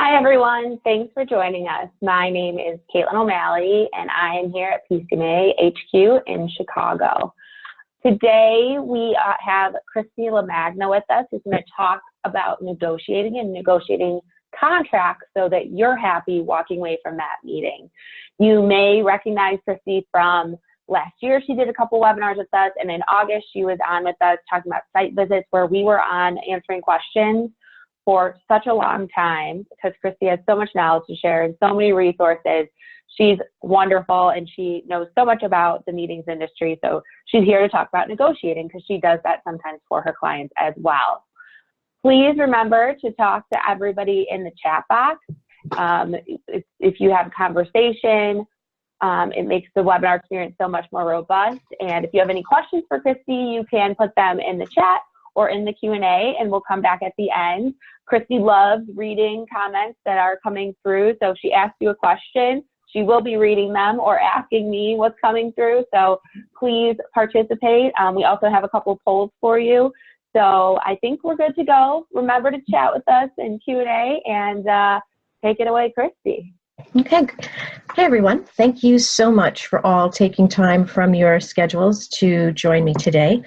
Hi, everyone. Thanks for joining us. My name is Caitlin O'Malley, and I am here at PCMA HQ in Chicago. Today, we have Christy Lamagna with us, who's going to talk about negotiating contracts so that you're happy walking away from that meeting. You may recognize Christy from last year. She did a couple webinars with us, and in August, she was on with us talking about site visits, where we were on answering questions for such a long time, because Christy has so much knowledge to share and so many resources. She's wonderful, and she knows so much about the meetings industry. So she's here to talk about negotiating, because she does that sometimes for her clients as well. Please remember to talk to everybody in the chat box. If you have a conversation, it makes the webinar experience so much more robust. And if you have any questions for Christy, you can put them in the chat or in the Q&A, and we'll come back at the end. Christy loves reading comments that are coming through. So if she asks you a question, she will be reading them or asking me what's coming through. So please participate. We also have a couple polls for you. So I think we're good to go. Remember to chat with us in Q&A, and take it away, Christy. Okay. Hey, everyone. Thank you so much for all taking time from your schedules to join me today.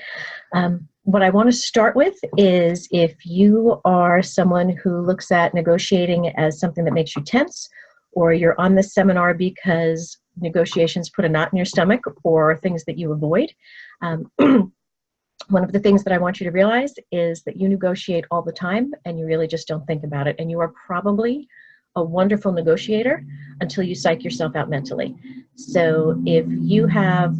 What I want to start with is, if you are someone who looks at negotiating as something that makes you tense, or you're on this seminar because negotiations put a knot in your stomach or things that you avoid, one of the things that I want you to realize is that you negotiate all the time and you really just don't think about it. And you are probably a wonderful negotiator until you psych yourself out mentally. So if you have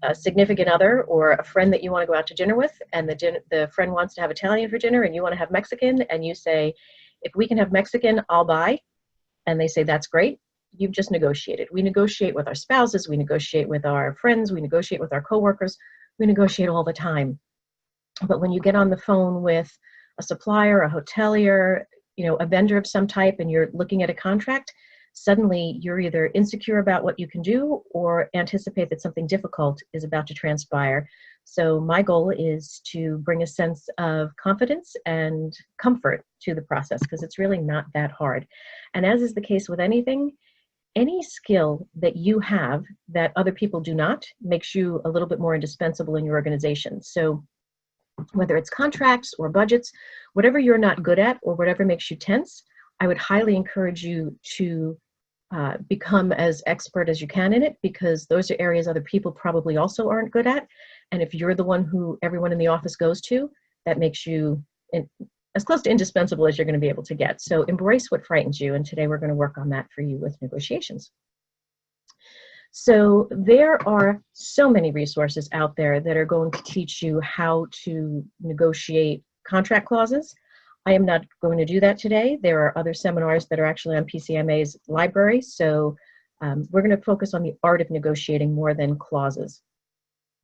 a significant other or a friend that you want to go out to dinner with, and the friend wants to have Italian for dinner and you want to have Mexican, and you say, if we can have Mexican, I'll buy, and they say, that's great, you've just negotiated. We negotiate with our spouses, we negotiate with our friends, we negotiate with our coworkers, we negotiate all the time. But when you get on the phone with a supplier, a hotelier, a vendor of some type, and you're looking at a contract, suddenly you're either insecure about what you can do or anticipate that something difficult is about to transpire. So my goal is to bring a sense of confidence and comfort to the process, because it's really not that hard. And as is the case with anything, any skill that you have that other people do not makes you a little bit more indispensable in your organization. So whether it's contracts or budgets, whatever you're not good at or whatever makes you tense, I would highly encourage you to become as expert as you can in it, because those are areas other people probably also aren't good at. And if you're the one who everyone in the office goes to, that makes you as close to indispensable as you're going to be able to get. So embrace what frightens you, and today we're going to work on that for you with negotiations. So there are so many resources out there that are going to teach you how to negotiate contract clauses. I am not going to do that today. There are other seminars that are actually on PCMA's library. So we're going to focus on the art of negotiating more than clauses.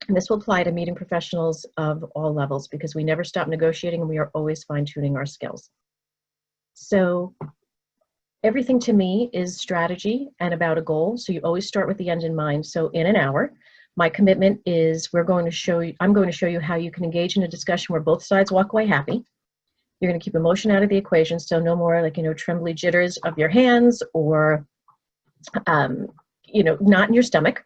And this will apply to meeting professionals of all levels, because we never stop negotiating and we are always fine-tuning our skills. So everything to me is strategy and about a goal. So you always start with the end in mind. So in an hour, my commitment is I'm going to show you how you can engage in a discussion where both sides walk away happy. You're going to keep emotion out of the equation, so no more trembly jitters of your hands or, knot in your stomach.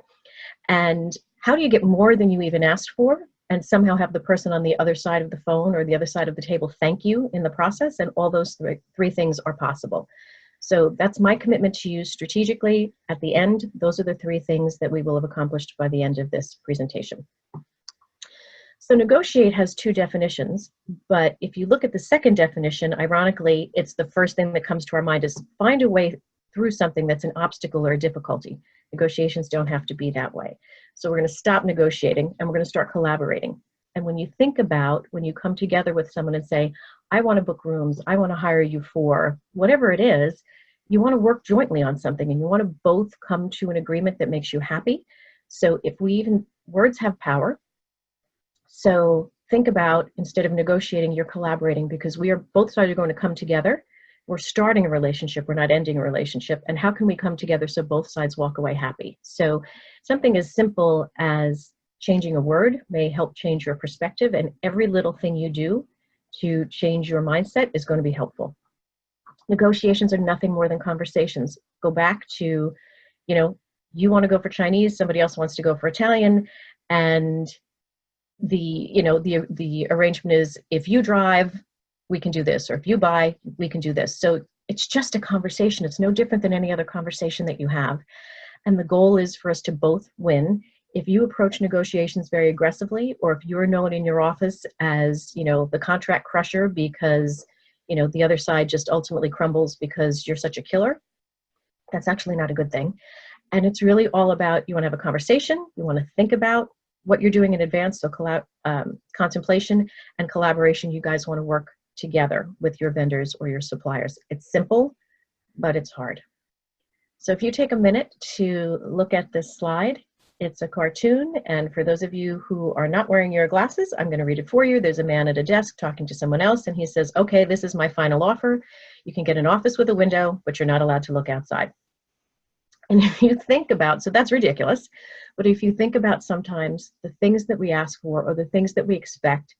And how do you get more than you even asked for and somehow have the person on the other side of the phone or the other side of the table thank you in the process? And all those three things are possible. So that's my commitment to you strategically. At the end, those are the three things that we will have accomplished by the end of this presentation. So negotiate has two definitions, but if you look at the second definition, ironically, it's the first thing that comes to our mind, is find a way through something that's an obstacle or a difficulty. Negotiations don't have to be that way. So we're going to stop negotiating and we're going to start collaborating. And when you think about when you come together with someone and say, I want to book rooms, I want to hire you for whatever it is, you want to work jointly on something and you want to both come to an agreement that makes you happy. So words have power. So think about, instead of negotiating, you're collaborating, because both sides are going to come together. We're starting a relationship, we're not ending a relationship. And how can we come together so both sides walk away happy? So something as simple as changing a word may help change your perspective, and every little thing you do to change your mindset is going to be helpful. Negotiations are nothing more than conversations. Go back to, you know, you want to go for Chinese, somebody else wants to go for Italian, and the arrangement is, if you drive, we can do this, or if you buy, we can do this. So it's just a conversation. It's no different than any other conversation that you have. And the goal is for us to both win. If you approach negotiations very aggressively, or if you're known in your office as, the contract crusher because, the other side just ultimately crumbles because you're such a killer, that's actually not a good thing. And it's really all about, you want to have a conversation, you want to think about what you're doing in advance. So contemplation and collaboration, you guys want to work together with your vendors or your suppliers. It's simple, but it's hard. So if you take a minute to look at this slide, it's a cartoon. And for those of you who are not wearing your glasses, I'm going to read it for you. There's a man at a desk talking to someone else, and he says, okay, this is my final offer. You can get an office with a window, but you're not allowed to look outside. And if you think about, so that's ridiculous, but if you think about sometimes the things that we ask for or the things that we expect,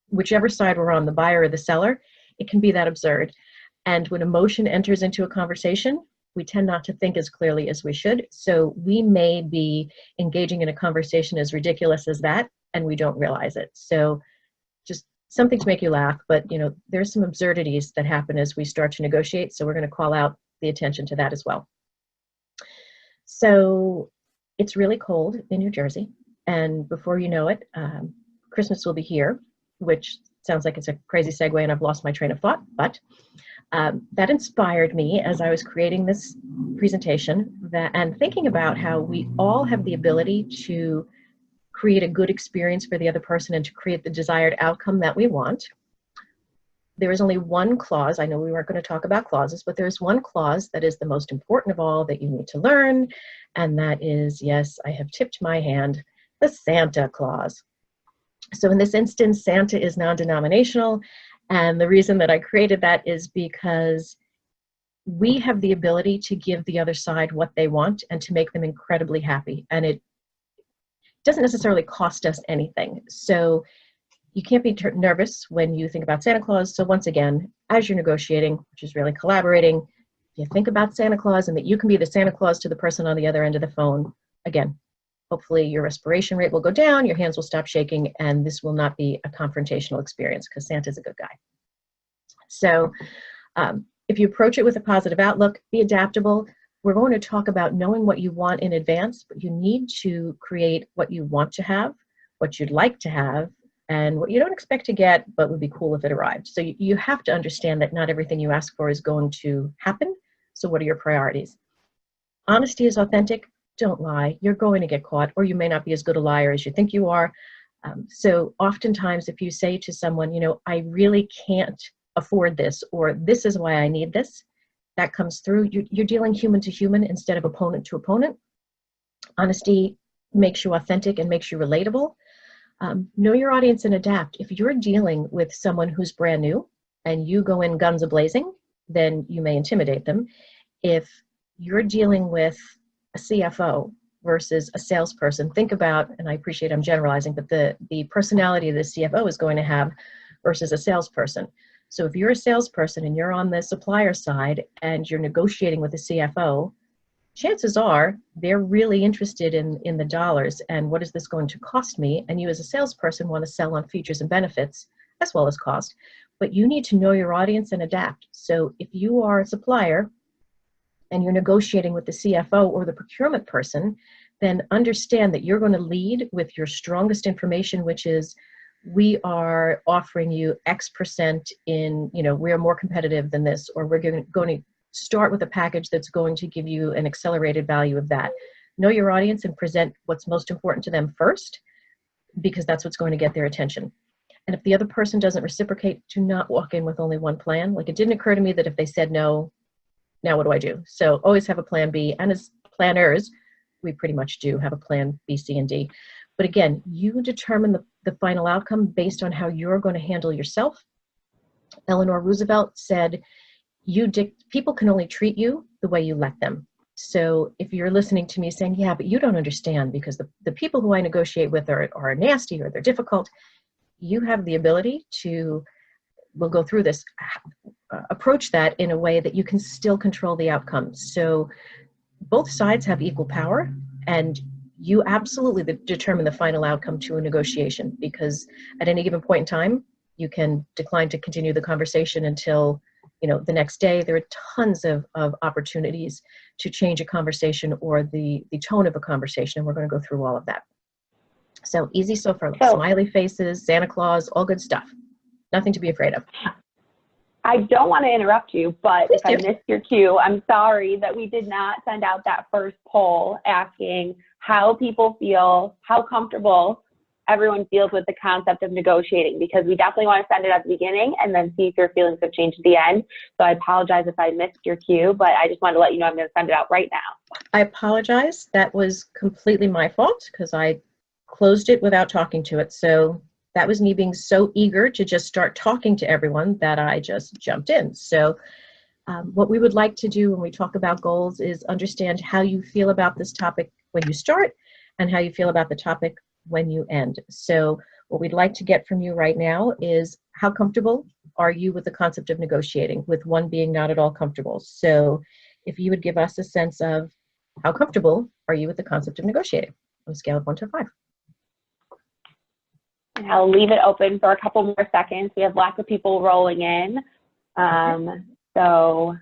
whichever side we're on, the buyer or the seller, it can be that absurd. And when emotion enters into a conversation, we tend not to think as clearly as we should. So we may be engaging in a conversation as ridiculous as that, and we don't realize it. So just something to make you laugh, but there's some absurdities that happen as we start to negotiate. So we're going to call out the attention to that as well. So it's really cold in New Jersey, and before you know it, Christmas will be here, which sounds like it's a crazy segue and I've lost my train of thought, but that inspired me as I was creating this presentation and thinking about how we all have the ability to create a good experience for the other person and to create the desired outcome that we want. There is only one clause. I know we weren't going to talk about clauses, but there's one clause that is the most important of all that you need to learn, and that is, yes, I have tipped my hand, the Santa clause. So in this instance, Santa is non-denominational, and the reason that I created that is because we have the ability to give the other side what they want and to make them incredibly happy, and it doesn't necessarily cost us anything. So you can't be nervous when you think about Santa Claus. So once again, as you're negotiating, which is really collaborating, if you think about Santa Claus and that you can be the Santa Claus to the person on the other end of the phone, again, hopefully your respiration rate will go down, your hands will stop shaking, and this will not be a confrontational experience because Santa's a good guy. So if you approach it with a positive outlook, be adaptable. We're going to talk about knowing what you want in advance, but you need to create what you want to have, what you'd like to have, and what you don't expect to get, but would be cool if it arrived. So you have to understand that not everything you ask for is going to happen. So what are your priorities? Honesty is authentic. Don't lie. You're going to get caught, or you may not be as good a liar as you think you are. So oftentimes if you say to someone, I really can't afford this, or this is why I need this, that comes through. You're dealing human to human instead of opponent to opponent. Honesty makes you authentic and makes you relatable. Know your audience and adapt. If you're dealing with someone who's brand new and you go in guns a-blazing, then you may intimidate them. If you're dealing with a CFO versus a salesperson, think about, and I appreciate I'm generalizing, but the personality the CFO is going to have versus a salesperson. So if you're a salesperson and you're on the supplier side and you're negotiating with a CFO, chances are they're really interested in the dollars and what is this going to cost me? And you as a salesperson want to sell on features and benefits as well as cost, but you need to know your audience and adapt. So if you are a supplier and you're negotiating with the CFO or the procurement person, then understand that you're going to lead with your strongest information, which is, we are offering you X% in, we're more competitive than this, or we're going to start with a package that's going to give you an accelerated value of that. Know your audience and present what's most important to them first, because that's what's going to get their attention. And if the other person doesn't reciprocate, do not walk in with only one plan. Like, it didn't occur to me that if they said no, now what do I do? So always have a plan B. And as planners, we pretty much do have a plan B, C, and D. But again, you determine the final outcome based on how you're going to handle yourself. Eleanor Roosevelt said, people can only treat you the way you let them. So if you're listening to me saying, yeah, but you don't understand because the people who I negotiate with are nasty or they're difficult, you have the ability to we'll go through this, approach that in a way that you can still control the outcome. So both sides have equal power, and you absolutely determine the final outcome to a negotiation, because at any given point in time, you can decline to continue the conversation until, the next day. There are tons of opportunities to change a conversation or the tone of a conversation, and we're going to go through all of that. So easy so far. Smiley faces, Santa Claus, all good stuff. Nothing to be afraid of. I don't want to interrupt you, but if I missed your cue, I'm sorry that we did not send out that first poll asking how people feel, how comfortable everyone feels with the concept of negotiating, because we definitely want to send it at the beginning and then see if your feelings have changed at the end. So I apologize if I missed your cue, but I just wanted to let you know I'm going to send it out right now. I apologize. That was completely my fault because I closed it without talking to it. So that was me being so eager to just start talking to everyone that I just jumped in. So what we would like to do when we talk about goals is understand how you feel about this topic when you start and how you feel about the topic when you end. So what we'd like to get from you right now is, how comfortable are you with the concept of negotiating, with one being not at all comfortable? So if you would give us a sense of how comfortable are you with the concept of negotiating on a scale of 1 to 5. And I'll leave it open for a couple more seconds. We have lots of people rolling in. So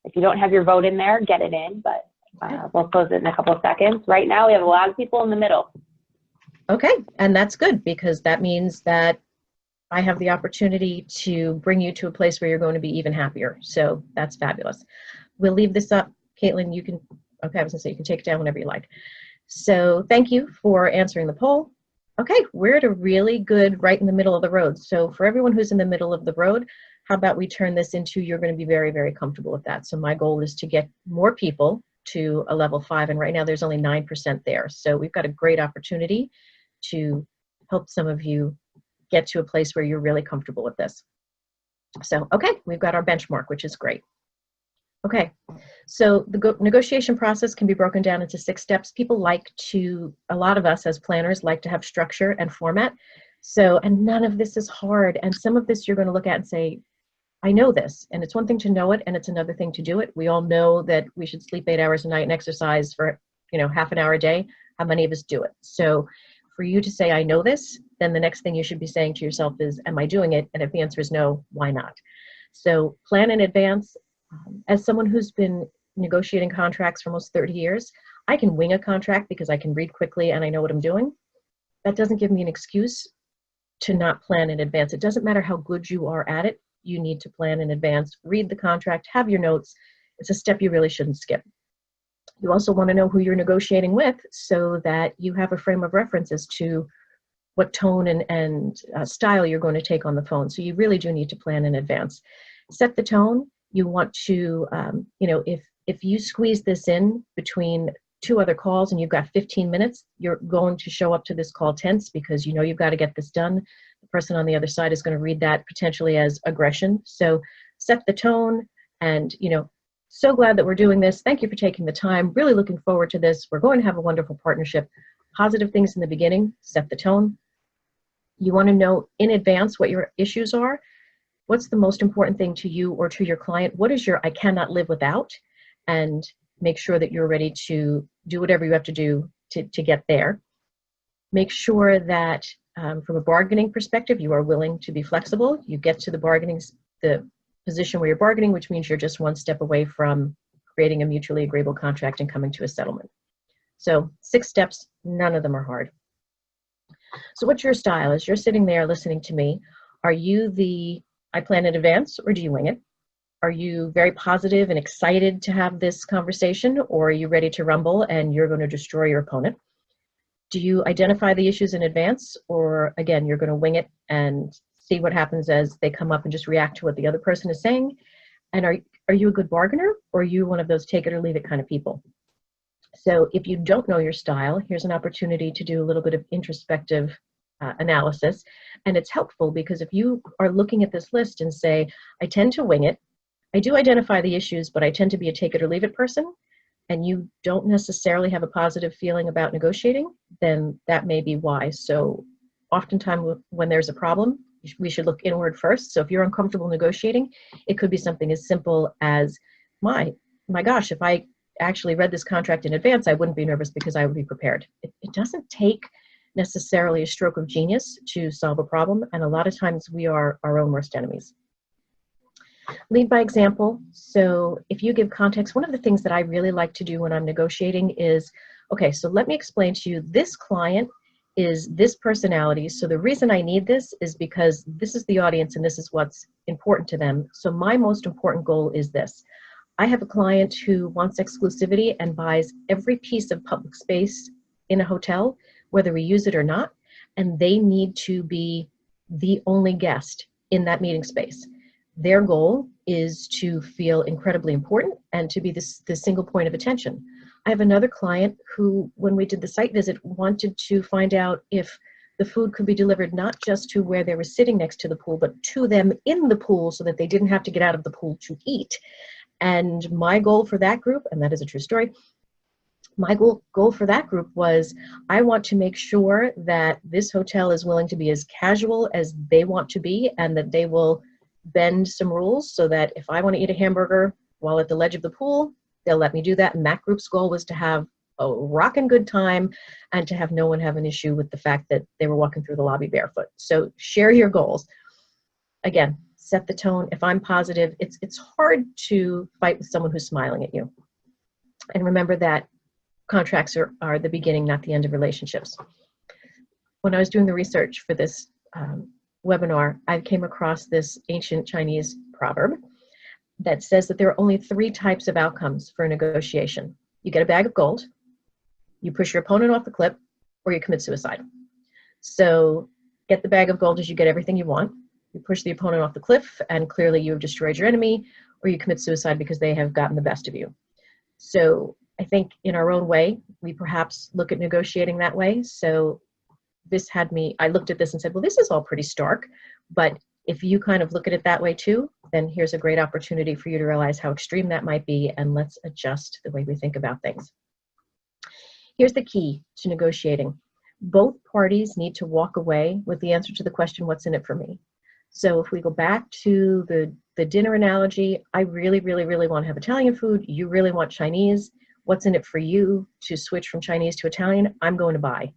if you don't have your vote in there, get it in, but we'll close it in a couple of seconds. Right now, we have a lot of people in the middle. Okay, and that's good, because that means that I have the opportunity to bring you to a place where you're going to be even happier. So that's fabulous. We'll leave this up. Caitlin, you can, okay, I was gonna say you can take it down whenever you like. So thank you for answering the poll. Okay, we're at a really good right in the middle of the road. So for everyone who's in the middle of the road, how about we turn this into, you're going to be very, very comfortable with that. So my goal is to get more people to a level 5, and right now there's only 9% there. So we've got a great opportunity to help some of you get to a place where you're really comfortable with this. So, okay, we've got our benchmark, which is great. Okay, so the negotiation process can be broken down into 6 steps. People like to, a lot of us as planners like to have structure and format. So, and none of this is hard. And some of this you're going to look at and say, I know this. And it's one thing to know it, and it's another thing to do it. We all know that we should sleep 8 hours a night and exercise for, half an hour a day. How many of us do it? So for you to say, I know this, then the next thing you should be saying to yourself is, am I doing it? And if the answer is no, why not? So plan in advance. As someone who's been negotiating contracts for almost 30 years, I can wing a contract because I can read quickly and I know what I'm doing. That doesn't give me an excuse to not plan in advance. It doesn't matter how good you are at it. You need to plan in advance, read the contract, have your notes. It's a step you really shouldn't skip. You also want to know who you're negotiating with so that you have a frame of reference as to what tone and style you're going to take on the phone. So you really do need to plan in advance. Set the tone. You want to, if you squeeze this in between 2 other calls and you've got 15 minutes, you're going to show up to this call tense because you've got to get this done. The person on the other side is going to read that potentially as aggression. So set the tone, and, so glad that we're doing this. Thank you for taking the time. Really looking forward to this. We're going to have a wonderful partnership. Positive things in the beginning, set the tone. You want to know in advance what your issues are. What's the most important thing to you or to your client? What is your I cannot live without? And make sure that you're ready to do whatever you have to do to get there. Make sure that from a bargaining perspective, you are willing to be flexible. You get to the position where you're bargaining, which means you're just 1 step away from creating a mutually agreeable contract and coming to a settlement. So 6 steps, none of them are hard. So what's your style? As you're sitting there listening to me, are you the I plan in advance, or do you wing it? Are you very positive and excited to have this conversation, or are you ready to rumble and you're going to destroy your opponent? Do you identify the issues in advance, or again, you're going to wing it and see what happens as they come up and just react to what the other person is saying? And are you a good bargainer, or are you one of those take it or leave it kind of people? So if you don't know your style, here's an opportunity to do a little bit of introspective analysis. And it's helpful because if you are looking at this list and say, I tend to wing it, I do identify the issues, but I tend to be a take it or leave it person, and you don't necessarily have a positive feeling about negotiating, then that may be why. So oftentimes when there's a problem, we should look inward first. So if you're uncomfortable negotiating, it could be something as simple as, my gosh, if I actually read this contract in advance, I wouldn't be nervous because I would be prepared. It doesn't take necessarily a stroke of genius to solve a problem, and a lot of times we are our own worst enemies. Lead by example. So if you give context, one of the things that I really like to do when I'm negotiating is, okay, so let me explain to you, this client is this personality. So the reason I need this is because this is the audience and this is what's important to them. So my most important goal is this. I have a client who wants exclusivity and buys every piece of public space in a hotel, whether we use it or not, and they need to be the only guest in that meeting space. Their goal is to feel incredibly important and to be the single point of attention. I have another client who, when we did the site visit, wanted to find out if the food could be delivered not just to where they were sitting next to the pool, but to them in the pool so that they didn't have to get out of the pool to eat. And my goal for that group, and that is a true story, my goal for that group was, I want to make sure that this hotel is willing to be as casual as they want to be, and that they will bend some rules so that if I want to eat a hamburger while at the ledge of the pool, they'll let me do that. And that group's goal was to have a rockin' good time and to have no one have an issue with the fact that they were walking through the lobby barefoot. So share your goals. Again, set the tone. If I'm positive, it's hard to fight with someone who's smiling at you. And remember that contracts are the beginning, not the end of relationships. When I was doing the research for this webinar, I came across this ancient Chinese proverb that says that there are only 3 types of outcomes for a negotiation. You get a bag of gold, you push your opponent off the cliff, or you commit suicide. So get the bag of gold as you get everything you want. You push the opponent off the cliff, and clearly you have destroyed your enemy, or you commit suicide because they have gotten the best of you. So I think in our own way, we perhaps look at negotiating that way. So this had me, I looked at this and said, well, this is all pretty stark, but if you kind of look at it that way too, then here's a great opportunity for you to realize how extreme that might be, and let's adjust the way we think about things. Here's the key to negotiating. Both parties need to walk away with the answer to the question, what's in it for me? So if we go back to the dinner analogy, I really, really, really want to have Italian food. You really want Chinese. What's in it for you to switch from Chinese to Italian? I'm going to buy.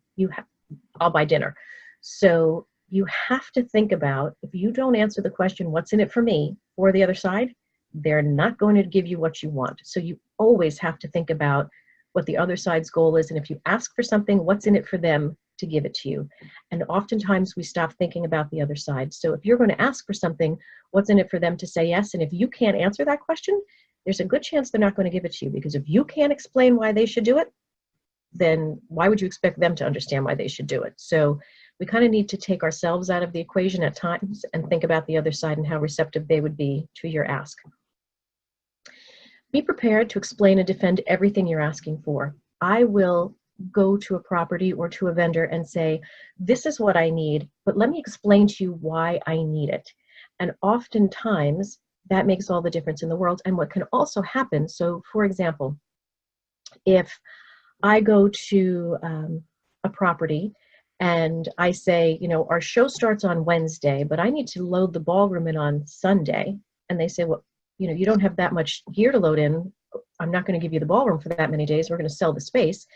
I'll buy dinner. So you have to think about, if you don't answer the question, what's in it for me, or the other side, they're not going to give you what you want. So you always have to think about what the other side's goal is. And if you ask for something, what's in it for them to give it to you? And oftentimes we stop thinking about the other side. So if you're going to ask for something, what's in it for them to say yes? And if you can't answer that question, there's a good chance they're not going to give it to you, because if you can't explain why they should do it, then why would you expect them to understand why they should do it? So we kind of need to take ourselves out of the equation at times and think about the other side and how receptive they would be to your ask. Be prepared to explain and defend everything you're asking for. I will go to a property or to a vendor and say, this is what I need, but let me explain to you why I need it. And oftentimes that makes all the difference in the world. And what can also happen, so for example, if I go to a property and I say, you know, our show starts on Wednesday, but I need to load the ballroom in on Sunday. And they say, well, you know, you don't have that much gear to load in. I'm not going to give you the ballroom for that many days. We're going to sell the space.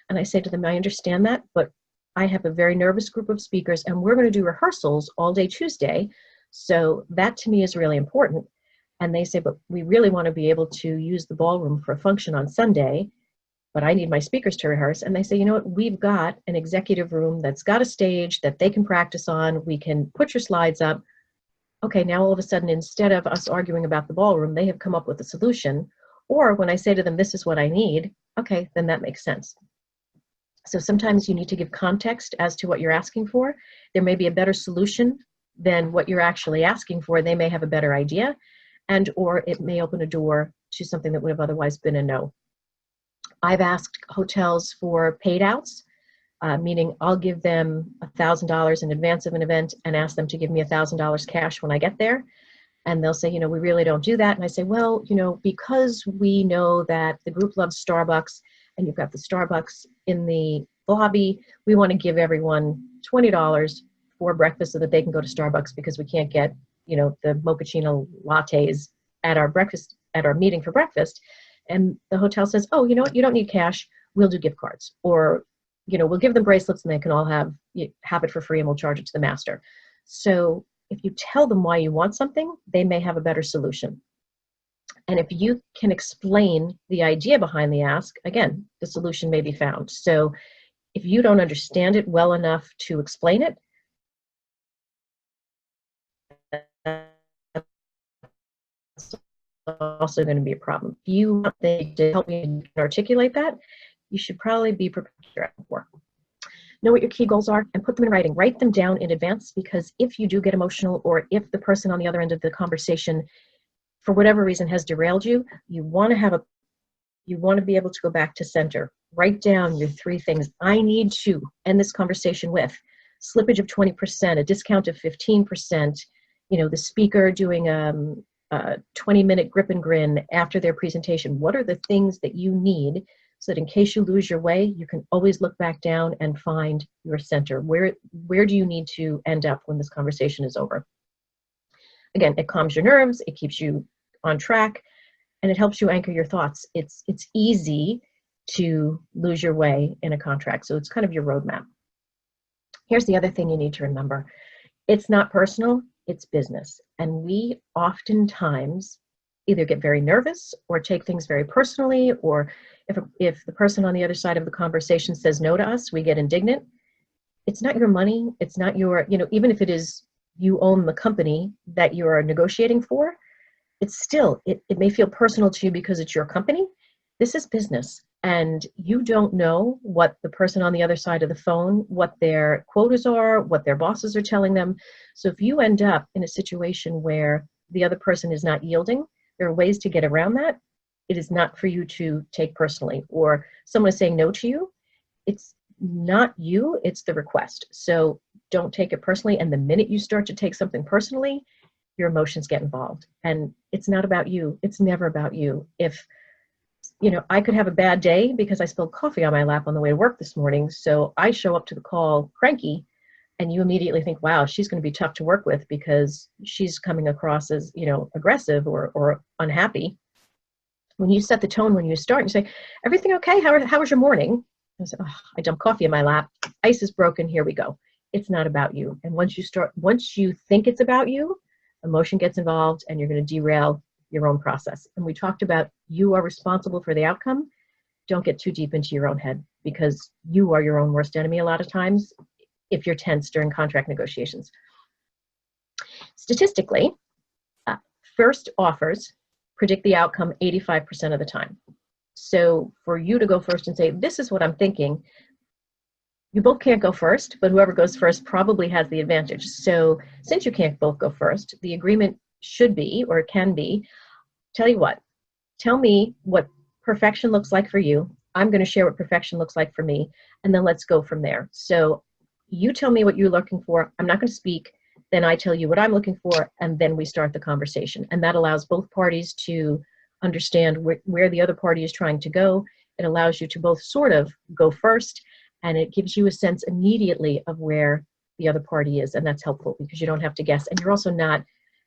And I say to them, I understand that, but I have a very nervous group of speakers and we're going to do rehearsals all day Tuesday. So that to me is really important. And they say, but we really want to be able to use the ballroom for a function on Sunday, but I need my speakers to rehearse. And they say, you know what, we've got an executive room that's got a stage that they can practice on. We can put your slides up. Okay, now all of a sudden, instead of us arguing about the ballroom, they have come up with a solution. Or when I say to them, this is what I need, okay, then that makes sense. So sometimes you need to give context as to what you're asking for. There may be a better solution than what you're actually asking for. They may have a better idea, and or it may open a door to something that would have otherwise been a no. I've asked hotels for paid outs, meaning I'll give them $1,000 in advance of an event and ask them to give me $1,000 cash when I get there. And they'll say, you know, we really don't do that. And I say, well, you know, because we know that the group loves Starbucks and you've got the Starbucks in the lobby, we want to give everyone $20 for breakfast so that they can go to Starbucks because we can't get, the mochaccino lattes at our meeting for breakfast. And the hotel says, oh, you know what, you don't need cash, we'll do gift cards. Or, we'll give them bracelets and they can all have it for free and we'll charge it to the master. So if you tell them why you want something, they may have a better solution. And if you can explain the idea behind the ask, again, the solution may be found. So if you don't understand it well enough to explain it, that's also going to be a problem. If you want them to help you articulate that, you should probably be prepared for. Know what your key goals are and put them in writing. Write them down in advance, because if you do get emotional, or if the person on the other end of the conversation, for whatever reason, has derailed you, you want to be able to go back to center. Write down your 3 things I need to end this conversation with. Slippage of 20%, a discount of 15%, the speaker doing a 20-minute grip and grin after their presentation. What are the things that you need so that in case you lose your way, you can always look back down and find your center? Where do you need to end up when this conversation is over? Again, it calms your nerves, it keeps you on track, and it helps you anchor your thoughts. It's easy to lose your way in a contract, so it's kind of your roadmap. Here's the other thing you need to remember. It's not personal, it's business. And we oftentimes either get very nervous or take things very personally, or if the person on the other side of the conversation says no to us, we get indignant. It's not your money, it's not your, even if it is you own the company that you are negotiating for, it's still, it may feel personal to you because it's your company. This is business, and you don't know what the person on the other side of the phone, what their quotas are, what their bosses are telling them. So if you end up in a situation where the other person is not yielding, there are ways to get around that. It is not for you to take personally, or someone is saying no to you. It's not you, it's the request. So don't take it personally. And the minute you start to take something personally, your emotions get involved. And it's not about you. It's never about you. If, I could have a bad day because I spilled coffee on my lap on the way to work this morning. So I show up to the call cranky, and you immediately think, wow, she's going to be tough to work with because she's coming across as, aggressive or unhappy. When you set the tone, when you start, you say, everything okay? How was your morning? I say, oh, I dumped coffee in my lap. Ice is broken. Here we go. It's not about you. And once you think it's about you, emotion gets involved and you're going to derail your own process. And we talked about you are responsible for the outcome. Don't get too deep into your own head, because you are your own worst enemy a lot of times if you're tense during contract negotiations. Statistically, first offers predict the outcome 85% of the time. So for you to go first and say, this is what I'm thinking, you both can't go first, but whoever goes first probably has the advantage. So since you can't both go first, the agreement should be, or it can be, tell you what, tell me what perfection looks like for you. I'm going to share what perfection looks like for me, and then let's go from there. So you tell me what you're looking for. I'm not going to speak. Then I tell you what I'm looking for, and then we start the conversation. And that allows both parties to understand where the other party is trying to go. It allows you to both sort of go first, and it gives you a sense immediately of where the other party is. And that's helpful because you don't have to guess. And you're also not,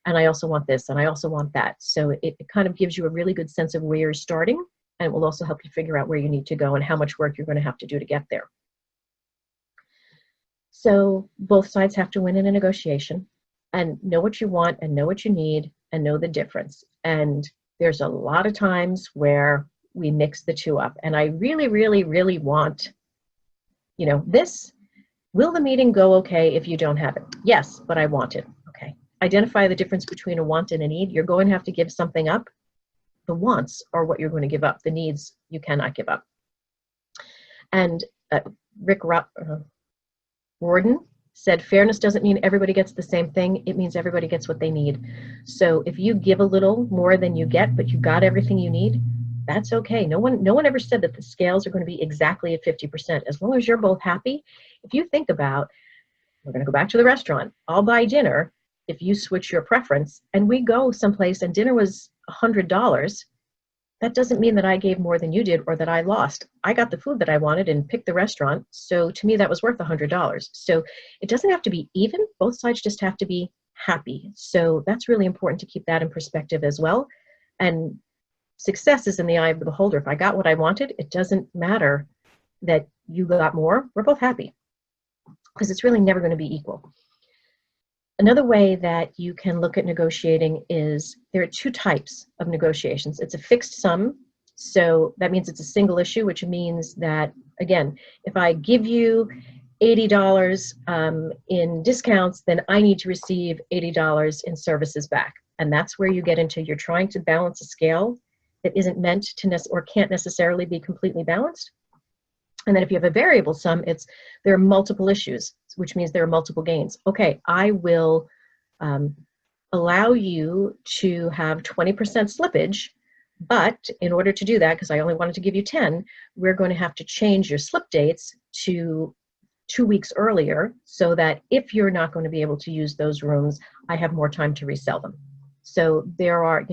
and I also want this, and I also want that. So it kind of gives you a really good sense of where you're starting, and it will also help you figure out where you need to go and how much work you're going to have to do to get there. So both sides have to win in a negotiation, and know what you want and know what you need and know the difference. And there's a lot of times where we mix the two up. And I really, really, really want, this. Will the meeting go okay if you don't have it? Yes, but I want it. Okay. Identify the difference between a want and a need. You're going to have to give something up. The wants are what you're going to give up. The needs you cannot give up. And Rick Warden said, fairness doesn't mean everybody gets the same thing. It means everybody gets what they need. So if you give a little more than you get, but you got everything you need, that's okay. No one ever said that the scales are going to be exactly at 50%. As long as you're both happy. If you think about, we're going to go back to the restaurant, I'll buy dinner if you switch your preference, and we go someplace and dinner was $100, that doesn't mean that I gave more than you did or that I lost. I got the food that I wanted and picked the restaurant. So to me, that was worth $100. So it doesn't have to be even. Both sides just have to be happy. So that's really important to keep that in perspective as well. And success is in the eye of the beholder. If I got what I wanted, it doesn't matter that you got more. We're both happy because it's really never going to be equal. Another way that you can look at negotiating is there are two types of negotiations. It's a fixed sum. So that means it's a single issue, which means that, again, if I give you $80 in discounts, then I need to receive $80 in services back. And that's where you get into, you're trying to balance a scale that isn't meant to or can't necessarily be completely balanced. And then if you have a variable sum, there are multiple issues, which means there are multiple gains. Okay, I will allow you to have 20% slippage, but in order to do that, because I only wanted to give you 10, we're going to have to change your slip dates to 2 weeks earlier so that if you're not going to be able to use those rooms, I have more time to resell them. So there are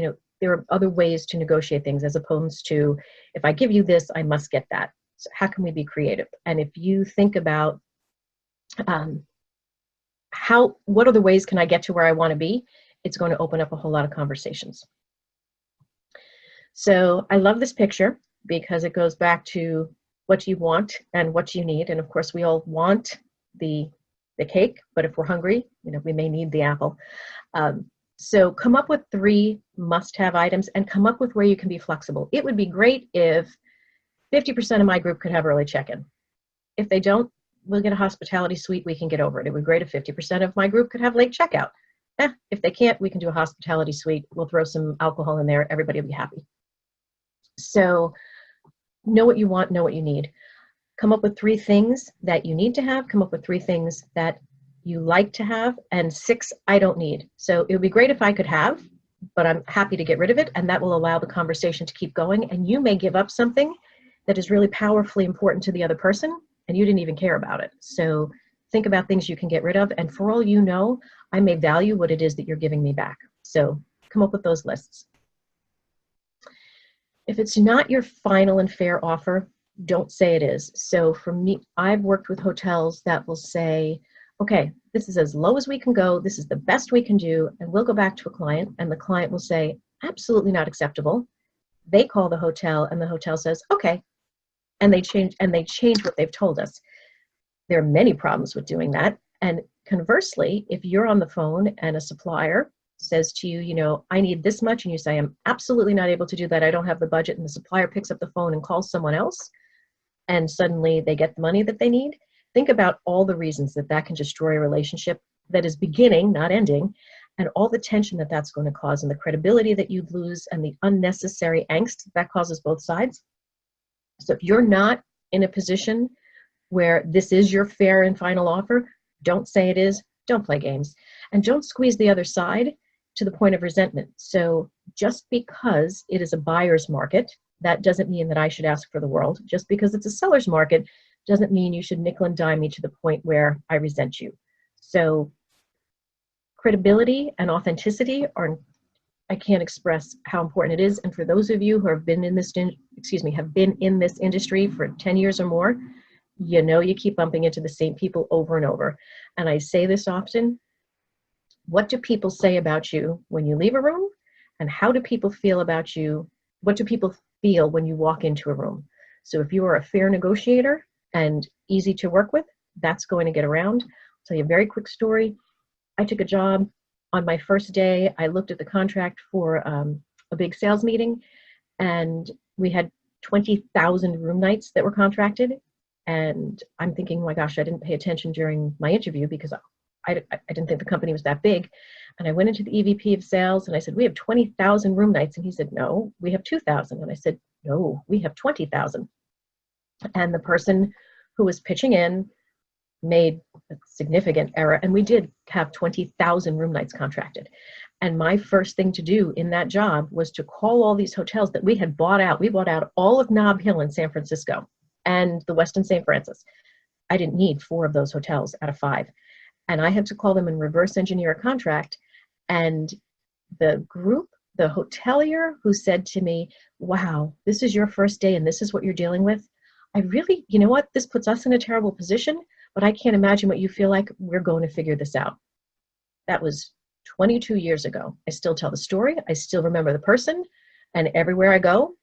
other ways to negotiate things as opposed to, if I give you this, I must get that. So how can we be creative? And if you think about what other ways can I get to where I want to be, it's going to open up a whole lot of conversations. So I love this picture because it goes back to what you want and what you need. And of course, we all want the cake, but if we're hungry, we may need the apple. So come up with 3 must-have items and come up with where you can be flexible. It would be great if 50% of my group could have early check-in. If they don't, we'll get a hospitality suite, we can get over it. It would be great if 50% of my group could have late checkout. If they can't, we can do a hospitality suite. We'll throw some alcohol in there. Everybody will be happy. So know what you want, know what you need. Come up with 3 things that you need to have. Come up with 3 things that you like to have, and 6 I don't need. So it would be great if I could have, but I'm happy to get rid of it, and that will allow the conversation to keep going. And you may give up something that is really powerfully important to the other person, and you didn't even care about it. So think about things you can get rid of, and for all you know, I may value what it is that you're giving me back. So come up with those lists. If it's not your final and fair offer, don't say it is. So for me, I've worked with hotels that will say, okay, this is as low as we can go, this is the best we can do, and we'll go back to a client, and the client will say, absolutely not acceptable. They call the hotel, and the hotel says, okay, and they change what they've told us. There are many problems with doing that. And conversely, if you're on the phone and a supplier says to you, I need this much, and you say, I'm absolutely not able to do that, I don't have the budget, and the supplier picks up the phone and calls someone else, and suddenly they get the money that they need, think about all the reasons that can destroy a relationship that is beginning, not ending, and all the tension that that's going to cause, and the credibility that you'd lose, and the unnecessary angst that causes both sides. So if you're not in a position where this is your fair and final offer, don't say it is, don't play games, and don't squeeze the other side to the point of resentment. So just because it is a buyer's market, that doesn't mean that I should ask for the world. Just because it's a seller's market doesn't mean you should nickel and dime me to the point where I resent you. So credibility and authenticity I can't express how important it is. And for those of you who have been in this, industry for 10 years or more, you keep bumping into the same people over and over. And I say this often, what do people say about you when you leave a room? And how do people feel about you? What do people feel when you walk into a room? So if you are a fair negotiator and easy to work with, that's going to get around. I'll tell you a very quick story. I took a job on my first day. I looked at the contract for a big sales meeting, and we had 20,000 room nights that were contracted. And I'm thinking, my gosh, I didn't pay attention during my interview because I didn't think the company was that big. And I went into the EVP of sales and I said, we have 20,000 room nights. And he said, no, we have 2,000. And I said, no, we have 20,000. And the person who was pitching in made a significant error. And we did have 20,000 room nights contracted. And my first thing to do in that job was to call all these hotels that we had bought out. We bought out all of Nob Hill in San Francisco and the Westin St. Francis. I didn't need 4 of those hotels out of 5. And I had to call them and reverse engineer a contract. And the group the hotelier who said to me, wow, this is your first day and this is what you're dealing with. I really, you know what, this puts us in a terrible position, but I can't imagine what you feel like. We're going to figure this out. That was 22 years ago. I still tell the story. I still remember the person. And everywhere I go,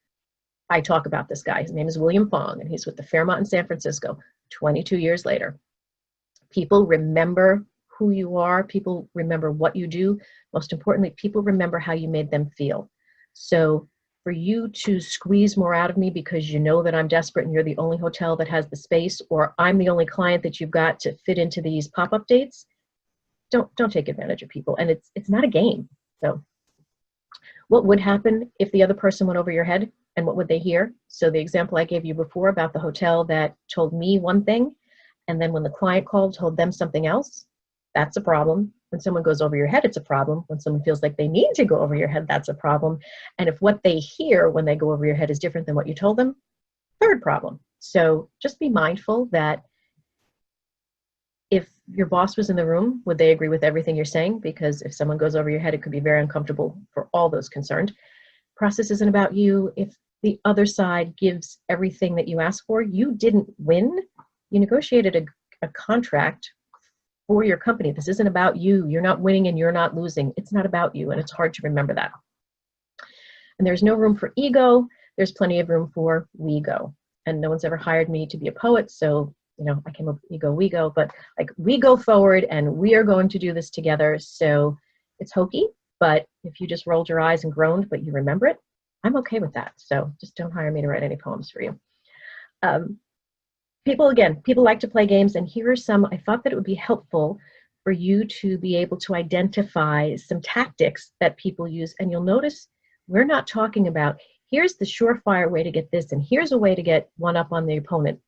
I talk about this guy. His name is William Fong, and he's with the Fairmont in San Francisco. 22 years later. People remember who you are. People remember what you do. Most importantly, people remember how you made them feel. So for you to squeeze more out of me because you know that I'm desperate and you're the only hotel that has the space, or I'm the only client that you've got to fit into these pop-up dates, don't take advantage of people. And it's not a game. So what would happen if the other person went over your head, and what would they hear? So the example I gave you before about the hotel that told me one thing, and then when the client called, told them something else, that's a problem. When someone goes over your head, it's a problem. When someone feels like they need to go over your head, that's a problem. And if what they hear when they go over your head is different than what you told them, third problem. So just be mindful that if your boss was in the room, would they agree with everything you're saying? Because if someone goes over your head, it could be very uncomfortable for all those concerned. Process isn't about you. If the other side gives everything that you ask for, you didn't win. You negotiated a contract for your company. This isn't about you. You're not winning and you're not losing. It's not about you, and it's hard to remember that. And there's no room for ego. There's plenty of room for we go. And no one's ever hired me to be a poet, so I came up with ego, we go, but like we go forward and we are going to do this together. So it's hokey, but if you just rolled your eyes and groaned, but you remember it, I'm okay with that. So just don't hire me to write any poems for you. People like to play games, and here are some. I thought that it would be helpful for you to be able to identify some tactics that people use. And you'll notice we're not talking about, here's the surefire way to get this, and here's a way to get one up on the opponent.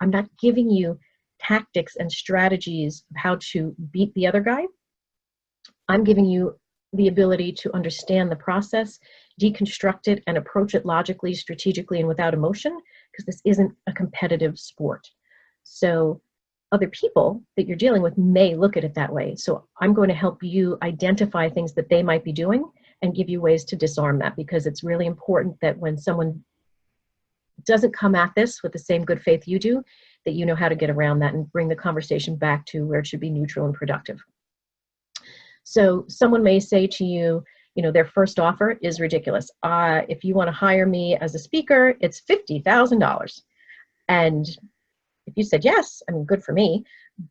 I'm not giving you tactics and strategies of how to beat the other guy. I'm giving you the ability to understand the process, deconstruct it, and approach it logically, strategically, and without emotion, because this isn't a competitive sport. So other people that you're dealing with may look at it that way. So I'm going to help you identify things that they might be doing and give you ways to disarm that, because it's really important that when someone doesn't come at this with the same good faith you do, that you know how to get around that and bring the conversation back to where it should be neutral and productive. So someone may say to you, their first offer is ridiculous. If you want to hire me as a speaker, it's $50,000. And if you said yes, good for me,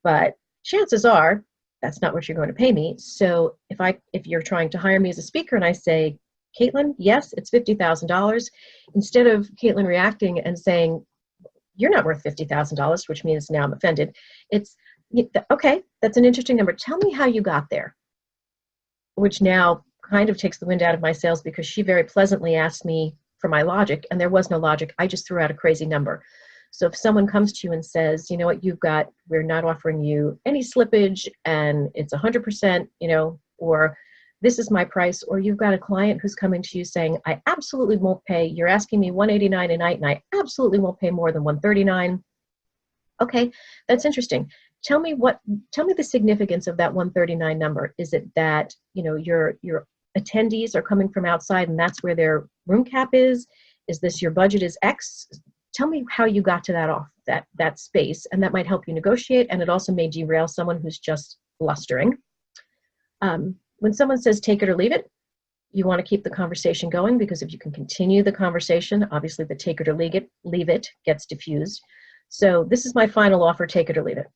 but chances are that's not what you're going to pay me. So if you're trying to hire me as a speaker and I say, Caitlin, yes, it's $50,000. Instead of Caitlin reacting and saying, you're not worth $50,000, which means now I'm offended, it's, okay, that's an interesting number. Tell me how you got there, which now kind of takes the wind out of my sails, because she very pleasantly asked me for my logic, and there was no logic. I just threw out a crazy number. So if someone comes to you and says, you know what, we're not offering you any slippage and it's 100%, or this is my price, or you've got a client who's coming to you saying, I absolutely won't pay. You're asking me $189 a night, and I absolutely won't pay more than $139. Okay, that's interesting. Tell me the significance of that $139 number. Is it that your attendees are coming from outside and that's where their room cap is? Is this your budget is X? Tell me how you got to that space, and that might help you negotiate, and it also may derail someone who's just blustering. When someone says take it or leave it, you want to keep the conversation going, because if you can continue the conversation, obviously the take it or leave it gets diffused. So this is my final offer, take it or leave it.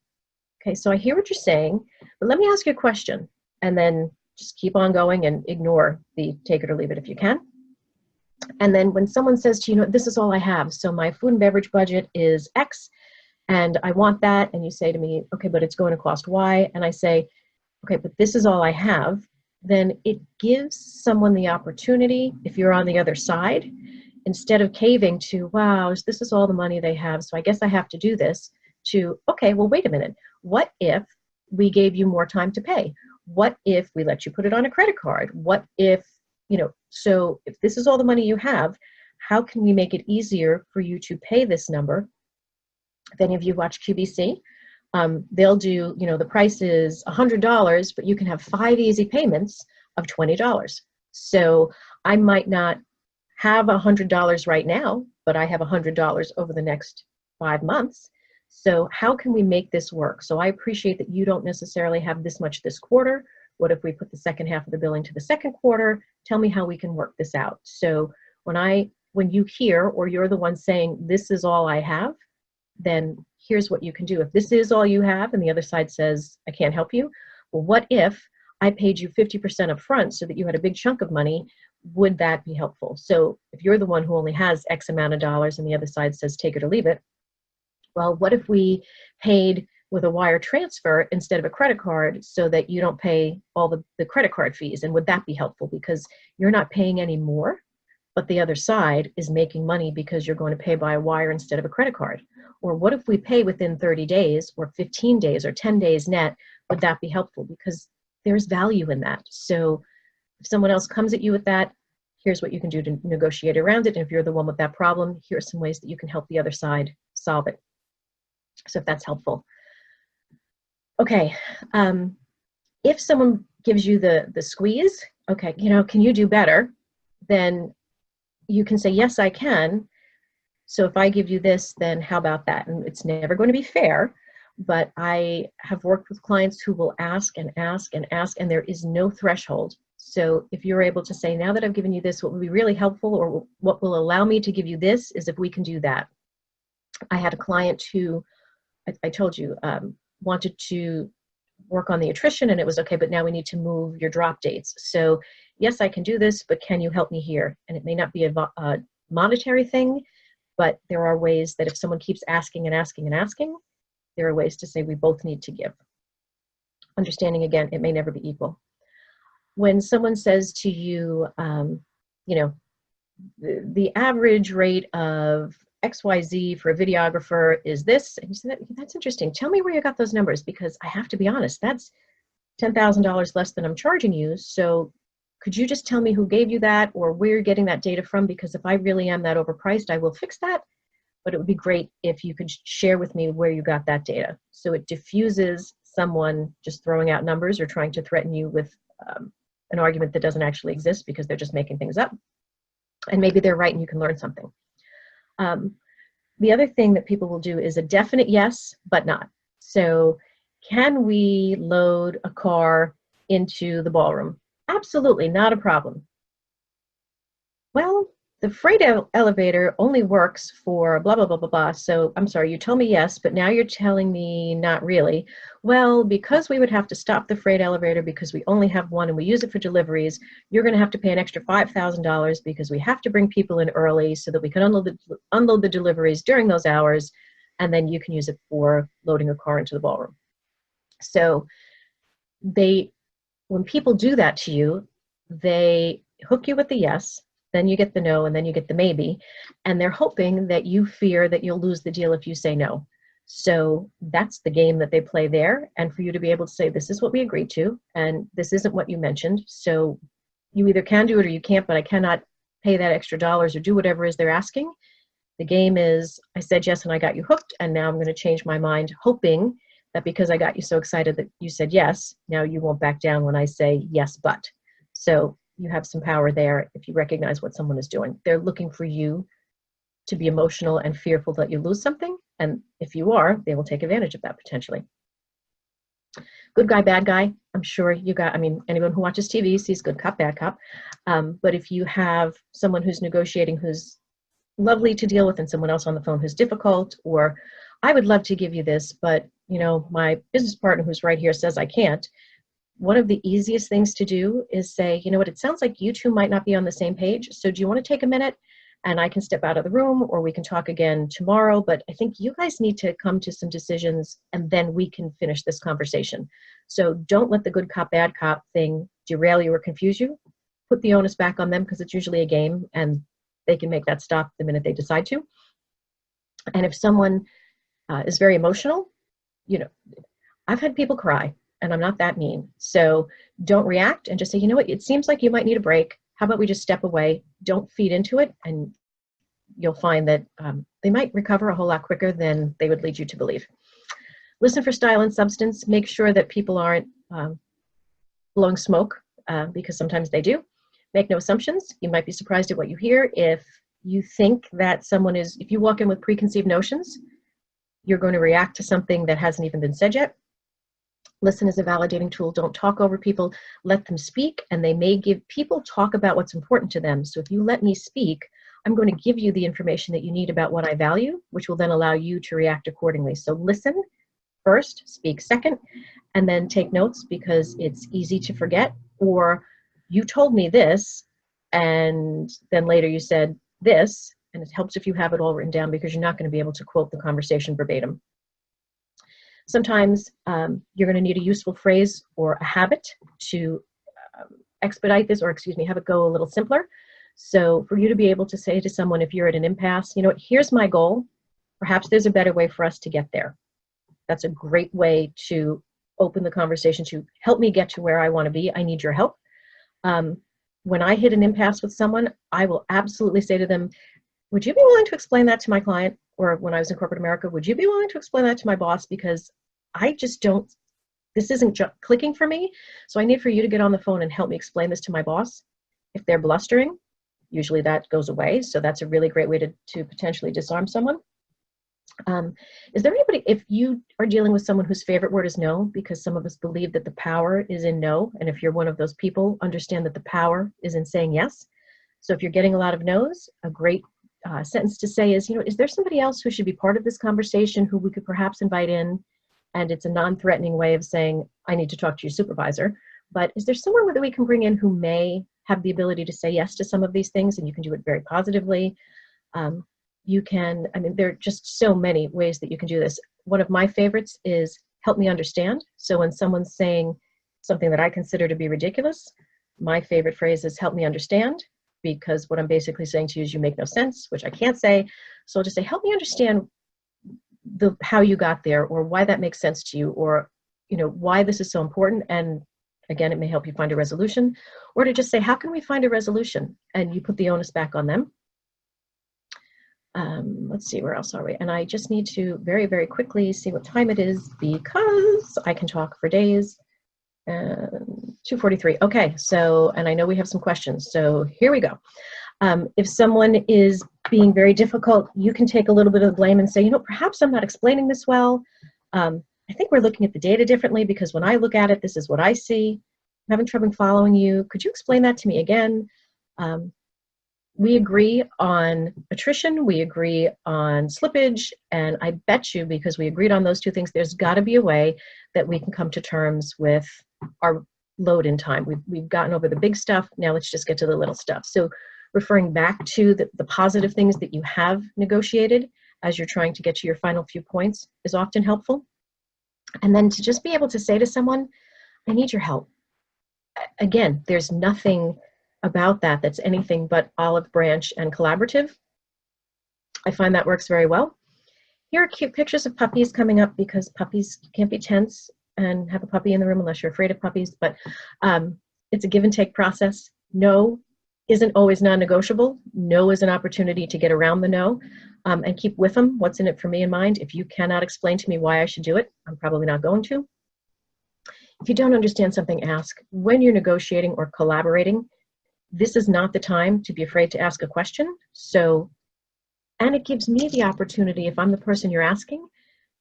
Okay, so I hear what you're saying, but let me ask you a question, and then just keep on going and ignore the take it or leave it if you can. And then when someone says to you, this is all I have, so my food and beverage budget is X, and I want that, and you say to me, okay, but it's going to cost Y, and I say, okay, but this is all I have, then it gives someone the opportunity, if you're on the other side, instead of caving to, wow, this is all the money they have, so I guess I have to do this, to, okay, well, wait a minute. What if we gave you more time to pay? What if we let you put it on a credit card? What if, so if this is all the money you have, how can we make it easier for you to pay this number? If any of you watch QVC, they'll do, the price is $100, but you can have 5 easy payments of $20. So I might not have $100 right now, but I have $100 over the next 5 months. So how can we make this work? So I appreciate that you don't necessarily have this much this quarter. What if we put the second half of the billing to the second quarter? Tell me how we can work this out. So when you hear, or you're the one saying, this is all I have, then here's what you can do. If this is all you have and the other side says, I can't help you, well, what if I paid you 50% up front so that you had a big chunk of money? Would that be helpful? So if you're the one who only has X amount of dollars and the other side says, take it or leave it, well, what if we paid with a wire transfer instead of a credit card so that you don't pay all the credit card fees? And would that be helpful? Because you're not paying any more, but the other side is making money because you're going to pay by a wire instead of a credit card. Or what if we pay within 30 days or 15 days or 10 days net? Would that be helpful? Because there's value in that. So if someone else comes at you with that, here's what you can do to negotiate around it. And if you're the one with that problem, here are some ways that you can help the other side solve it. So if that's helpful. Okay, if someone gives you the squeeze, okay, can you do better? Then you can say, yes, I can. So if I give you this, then how about that? And it's never going to be fair, but I have worked with clients who will ask and ask and ask, and there is no threshold. So if you're able to say, now that I've given you this, what would be really helpful or what will allow me to give you this is if we can do that. I had a client who, I told you, wanted to work on the attrition, and it was okay, but now we need to move your drop dates. So yes, I can do this, but can you help me here? And it may not be a monetary thing, but there are ways that if someone keeps asking and asking and asking, there are ways to say we both need to give. Understanding, again, it may never be equal. When someone says to you, the average rate of XYZ for a videographer is this, and you say, that's interesting. Tell me where you got those numbers, because I have to be honest, that's $10,000 less than I'm charging you. So could you just tell me who gave you that or where you're getting that data from? Because if I really am that overpriced, I will fix that. But it would be great if you could share with me where you got that data. So it diffuses someone just throwing out numbers or trying to threaten you with an argument that doesn't actually exist because they're just making things up. And maybe they're right and you can learn something. The other thing that people will do is a definite yes, but not. So can we load a car into the ballroom? Absolutely, not a problem. Well, the freight elevator only works for blah, blah, blah, blah, blah. So I'm sorry, you told me yes, but now you're telling me not really. Well, because we would have to stop the freight elevator because we only have one and we use it for deliveries, you're going to have to pay an extra $5,000 because we have to bring people in early so that we can unload the deliveries during those hours, and then you can use it for loading a car into the ballroom. So when people do that to you, they hook you with the yes, then you get the no, and then you get the maybe, and they're hoping that you fear that you'll lose the deal if you say no. So that's the game that they play there, and for you to be able to say, this is what we agreed to, and this isn't what you mentioned, so you either can do it or you can't, but I cannot pay that extra dollars or do whatever it is they're asking. The game is, I said yes and I got you hooked, and now I'm going to change my mind, hoping that because I got you so excited that you said yes, now you won't back down when I say yes, but. So you have some power there if you recognize what someone is doing. They're looking for you to be emotional and fearful that you lose something, and if you are, they will take advantage of that potentially. Good guy, bad guy. I'm sure anyone who watches TV sees good cop, bad cop. But if you have someone who's negotiating who's lovely to deal with and someone else on the phone who's difficult, or I would love to give you this, but my business partner who's right here says I can't. One of the easiest things to do is say, you know what, it sounds like you two might not be on the same page. So do you want to take a minute and I can step out of the room, or we can talk again tomorrow, but I think you guys need to come to some decisions and then we can finish this conversation. So don't let the good cop, bad cop thing derail you or confuse you. Put the onus back on them because it's usually a game and they can make that stop the minute they decide to. And if someone is very emotional, I've had people cry and I'm not that mean. So don't react and just say, you know what, it seems like you might need a break. How about we just step away? Don't feed into it, and you'll find that they might recover a whole lot quicker than they would lead you to believe. Listen for style and substance. Make sure that people aren't blowing smoke because sometimes they do. make no assumptions. You might be surprised at what you hear. If you think that someone is, if you walk in with preconceived notions, you're going to react to something that hasn't even been said yet. Listen is a validating tool. Don't talk over people. Let them speak, and they may give people talk about what's important to them. So if you let me speak, I'm going to give you the information that you need about what I value, which will then allow you to react accordingly. So listen first, speak second, and then take notes, because it's easy to forget. Or you told me this, and then later you said this, and it helps if you have it all written down, because you're not going to be able to quote the conversation verbatim. Sometimes you're going to need a useful phrase or a habit to expedite this, or excuse me, have it go a little simpler. So for you to be able to say to someone, if you're at an impasse, you know what, here's my goal. Perhaps there's a better way for us to get there. That's a great way to open the conversation, to help me get to where I want to be. I need your help. When I hit an impasse with someone, I will absolutely say to them, would you be willing to explain that to my client? Or when I was in corporate America, would you be willing to explain that to my boss? Because I just don't, this isn't clicking for me. So I need for you to get on the phone and help me explain this to my boss. If they're blustering, usually that goes away. So that's a really great way to potentially disarm someone. Is there anybody, if you are dealing with someone whose favorite word is no, because some of us believe that the power is in no, and if you're one of those people, understand that the power is in saying yes. So if you're getting a lot of no's, a great sentence to say is, you know, is there somebody else who should be part of this conversation who we could perhaps invite in? And it's a non-threatening way of saying, I need to talk to your supervisor. But is there someone that we can bring in who may have the ability to say yes to some of these things? And you can do it very positively. You can, I mean, there are just so many ways that you can do this. One of my favorites is help me understand. So when someone's saying something that I consider to be ridiculous, my favorite phrase is help me understand, because what I'm basically saying to you is you make no sense, which I can't say. So I'll just say, help me understand how you got there, or why that makes sense to you, or, you know, why this is so important. And again, it may help you find a resolution, or to just say, how can we find a resolution? And you put the onus back on them. Let's see, where else are we? And I just need to very, very quickly see what time it is, because I can talk for days. 2:43. Okay, so, and I know we have some questions, so here we go. If someone is being very difficult, you can take a little bit of the blame and say, you know, perhaps I'm not explaining this well. I think we're looking at the data differently, because when I look at it, this is what I see. I'm having trouble following you. Could you explain that to me again? We agree on attrition, we agree on slippage, and I bet you, because we agreed on those two things, there's got to be a way that we can come to terms with our load in time. We've gotten over the big stuff, now let's just get to the little stuff. So referring back to the positive things that you have negotiated as you're trying to get to your final few points is often helpful. And then to just be able to say to someone, I need your help. Again, there's nothing about that that's anything but olive branch and collaborative. I find that works very well. Here are cute pictures of puppies coming up, because puppies can't be tense and have a puppy in the room unless you're afraid of puppies, but it's a give and take process. No isn't always non-negotiable. No is an opportunity to get around the no, and keep with them what's in it for me in mind. If you cannot explain to me why I should do it, I'm probably not going to. If you don't understand something, ask. When you're negotiating or collaborating, this is not the time to be afraid to ask a question. So, and it gives me the opportunity, if I'm the person you're asking,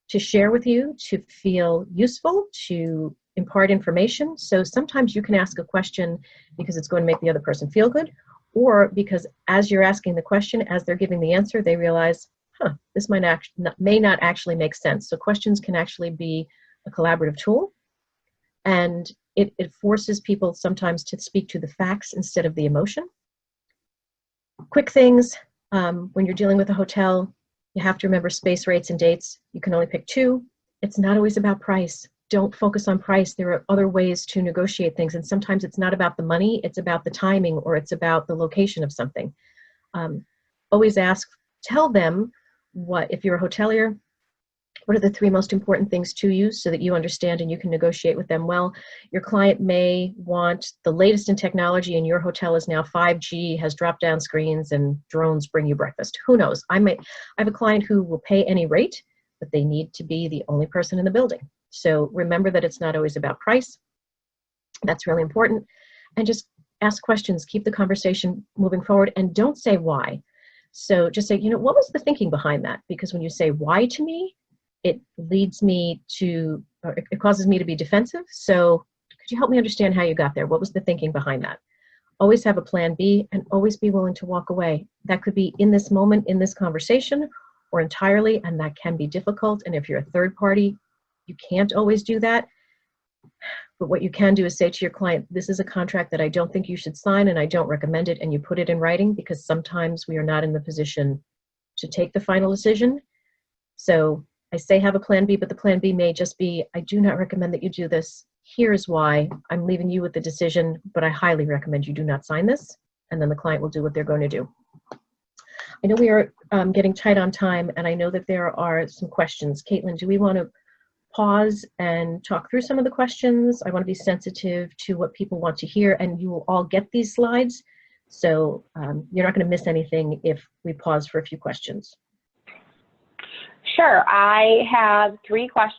to share with you, to feel useful, to impart information. So sometimes you can ask a question because it's going to make the other person feel good, or because as you're asking the question, as they're giving the answer, they realize, this may not actually make sense. So questions can actually be a collaborative tool. And it forces people sometimes to speak to the facts instead of the emotion. Quick things, when you're dealing with a hotel, you have to remember space rates and dates. You can only pick two. It's not always about price. Don't focus on price. There are other ways to negotiate things. And sometimes it's not about the money, it's about the timing, or it's about the location of something. Always ask, tell them what, if you're a hotelier, what are the three most important things to you, so that you understand and you can negotiate with them well. Your client may want the latest in technology, and your hotel is now 5G, has drop-down screens, and drones bring you breakfast. Who knows? I have a client who will pay any rate, but they need to be the only person in the building. So remember that it's not always about price. That's really important. And just ask questions, keep the conversation moving forward, and don't say why. So just say, what was the thinking behind that? Because when you say why to me, it leads me to, or it causes me to be defensive. So could you help me understand how you got there? What was the thinking behind that? Always have a plan B, and always be willing to walk away. That could be in this moment, in this conversation, or entirely, and that can be difficult. And if you're a third party, you can't always do that. But what you can do is say to your client, this is a contract that I don't think you should sign, and I don't recommend it, and you put it in writing, because sometimes we are not in the position to take the final decision. So I say have a plan B, but the plan B may just be, I do not recommend that you do this. Here's why. I'm leaving you with the decision, but I highly recommend you do not sign this. And then the client will do what they're going to do. I know we are getting tight on time, and I know that there are some questions. Caitlin, do we want to pause and talk through some of the questions? I want to be sensitive to what people want to hear, and you will all get these slides. So you're not going to miss anything if we pause for a few questions. Sure. I have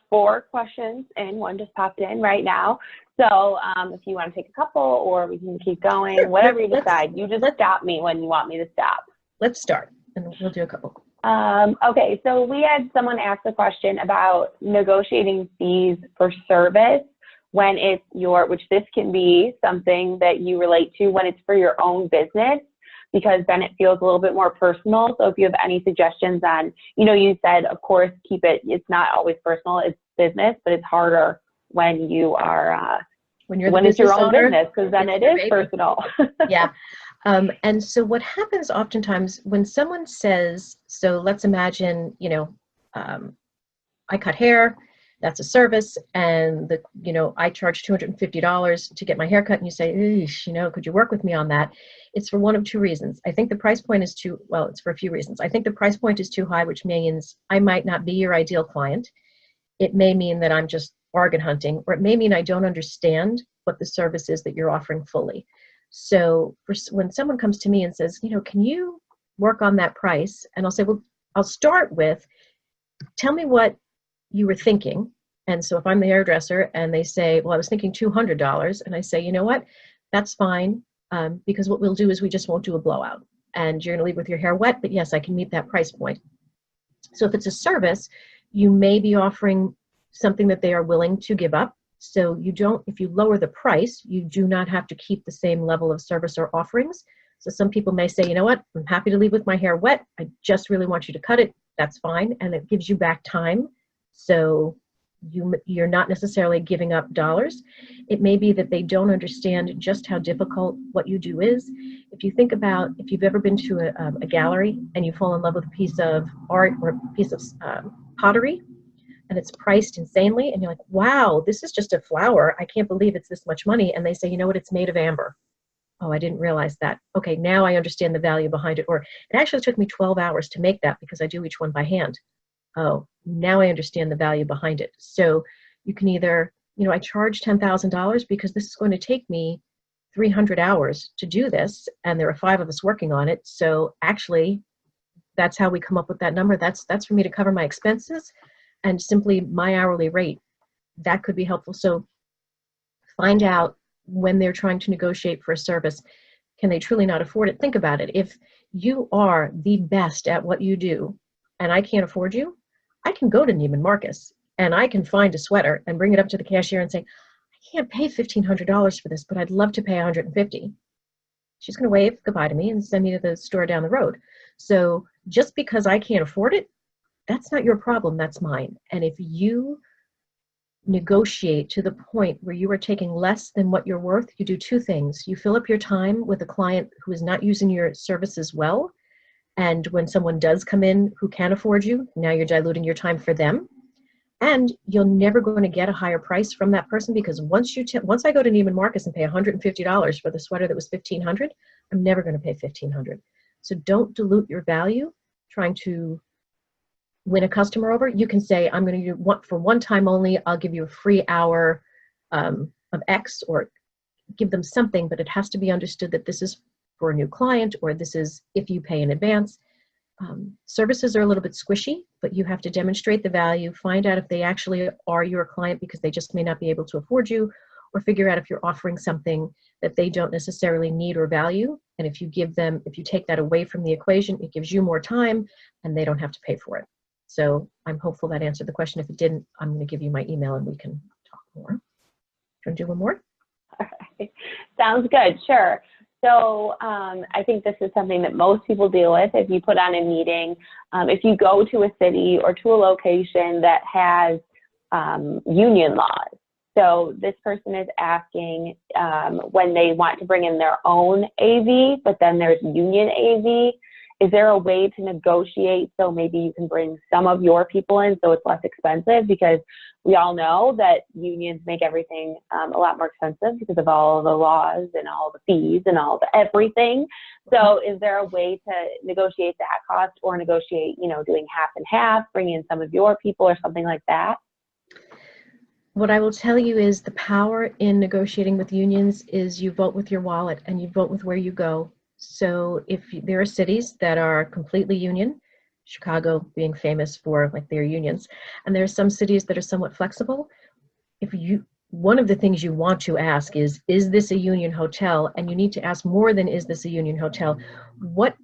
4 questions, and one just popped in right now. So if you want to take a couple, or we can keep going, sure, whatever you decide. You just stop me when you want me to stop. Let's start, and we'll do a couple. Okay, so we had someone ask a question about negotiating fees for service when it's which this can be something that you relate to when it's for your own business, because then it feels a little bit more personal. So if you have any suggestions on, you said, of course, it's not always personal, it's business, but it's harder when you are, when it's your own business, because then it is personal. Yeah. And so what happens oftentimes when someone says, so let's imagine, I cut hair, that's a service, and I charge $250 to get my hair cut, and you say, could you work with me on that? It's for one of 2 reasons. I think the price point is it's for a few reasons. I think the price point is too high, which means I might not be your ideal client. It may mean that I'm just bargain hunting, or it may mean I don't understand what the service is that you're offering fully. So when someone comes to me and says, can you work on that price? And I'll say, well, I'll start with, tell me what you were thinking. And so if I'm the hairdresser and they say, well, I was thinking $200, and I say, you know what, that's fine, because what we'll do is we just won't do a blowout, and you're going to leave with your hair wet, but yes, I can meet that price point. So if it's a service, you may be offering something that they are willing to give up. So if you lower the price, you do not have to keep the same level of service or offerings. So some people may say, you know what, I'm happy to leave with my hair wet, I just really want you to cut it. That's fine. And it gives you back time. So you're not necessarily giving up dollars. It may be that they don't understand just how difficult what you do is. If you think about, if you've ever been to a gallery and you fall in love with a piece of art or a piece of pottery, and it's priced insanely, and you're like, wow, this is just a flower. I can't believe it's this much money. And they say, you know what, it's made of amber. Oh, I didn't realize that. Okay, now I understand the value behind it. Or it actually took me 12 hours to make that because I do each one by hand. Oh, now I understand the value behind it. So you can either, I charge $10,000 because this is going to take me 300 hours to do this, and there are 5 of us working on it. So actually, that's how we come up with that number. That's for me to cover my expenses and simply my hourly rate. That could be helpful. So find out when they're trying to negotiate for a service, can they truly not afford it? Think about it. If you are the best at what you do and I can't afford you, I can go to Neiman Marcus and I can find a sweater and bring it up to the cashier and say, I can't pay $1,500 for this, but I'd love to pay $150. She's going to wave goodbye to me and send me to the store down the road. So just because I can't afford it, that's not your problem, that's mine. And if you negotiate to the point where you are taking less than what you're worth, you do 2 things. You fill up your time with a client who is not using your services well. And when someone does come in who can afford you, now you're diluting your time for them. And you're never going to get a higher price from that person, because once I go to Neiman Marcus and pay $150 for the sweater that was $1,500, I'm never going to pay $1,500. So don't dilute your value trying to win a customer over. You can say, I'm going to do for one time only, I'll give you a free hour of X, or give them something, but it has to be understood that this is for a new client, or this is if you pay in advance. Services are a little bit squishy, but you have to demonstrate the value, find out if they actually are your client because they just may not be able to afford you, or figure out if you're offering something that they don't necessarily need or value. And if you take that away from the equation, it gives you more time and they don't have to pay for it. So I'm hopeful that answered the question. If it didn't, I'm going to give you my email and we can talk more. Do you want to do one more? All right. Sounds good. Sure. So I think this is something that most people deal with if you put on a meeting. If you go to a city or to a location that has union laws. So this person is asking when they want to bring in their own AV, but then there's union AV. Is there a way to negotiate so maybe you can bring some of your people in so it's less expensive? Because we all know that unions make everything a lot more expensive because of all of the laws and all the fees and all the everything. So is there a way to negotiate that cost or negotiate, you know, doing half and half, bring in some of your people or something like that? What I will tell you is the power in negotiating with unions is you vote with your wallet and you vote with where you go. So if there are cities that are completely union, Chicago being famous for like their unions, and there are some cities that are somewhat flexible, one of the things you want to ask is this a union hotel? And you need to ask more than is this a union hotel? What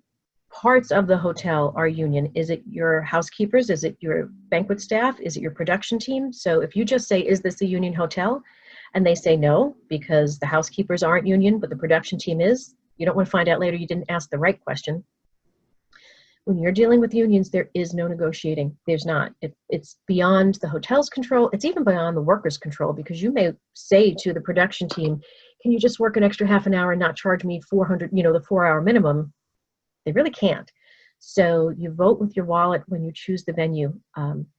parts of the hotel are union? Is it your housekeepers? Is it your banquet staff? Is it your production team? So if you just say, is this a union hotel? And they say no, because the housekeepers aren't union, but the production team is, you don't want to find out later you didn't ask the right question. When you're dealing with unions, there is no negotiating. There's not. It's beyond the hotel's control. It's even beyond the worker's control, because you may say to the production team, can you just work an extra half an hour and not charge me $400, the 4-hour minimum? They really can't. So you vote with your wallet when you choose the venue,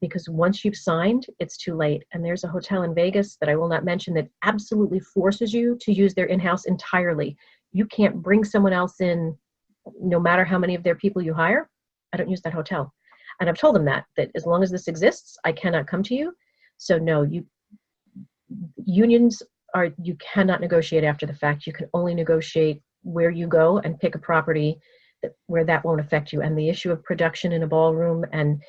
because once you've signed, it's too late. And there's a hotel in Vegas that I will not mention that absolutely forces you to use their in-house entirely. You can't bring someone else in, no matter how many of their people you hire. I don't use that hotel. And I've told them that as long as this exists, I cannot come to you. So no, unions you cannot negotiate after the fact. You can only negotiate where you go and pick a property where that won't affect you. And the issue of production in a ballroom and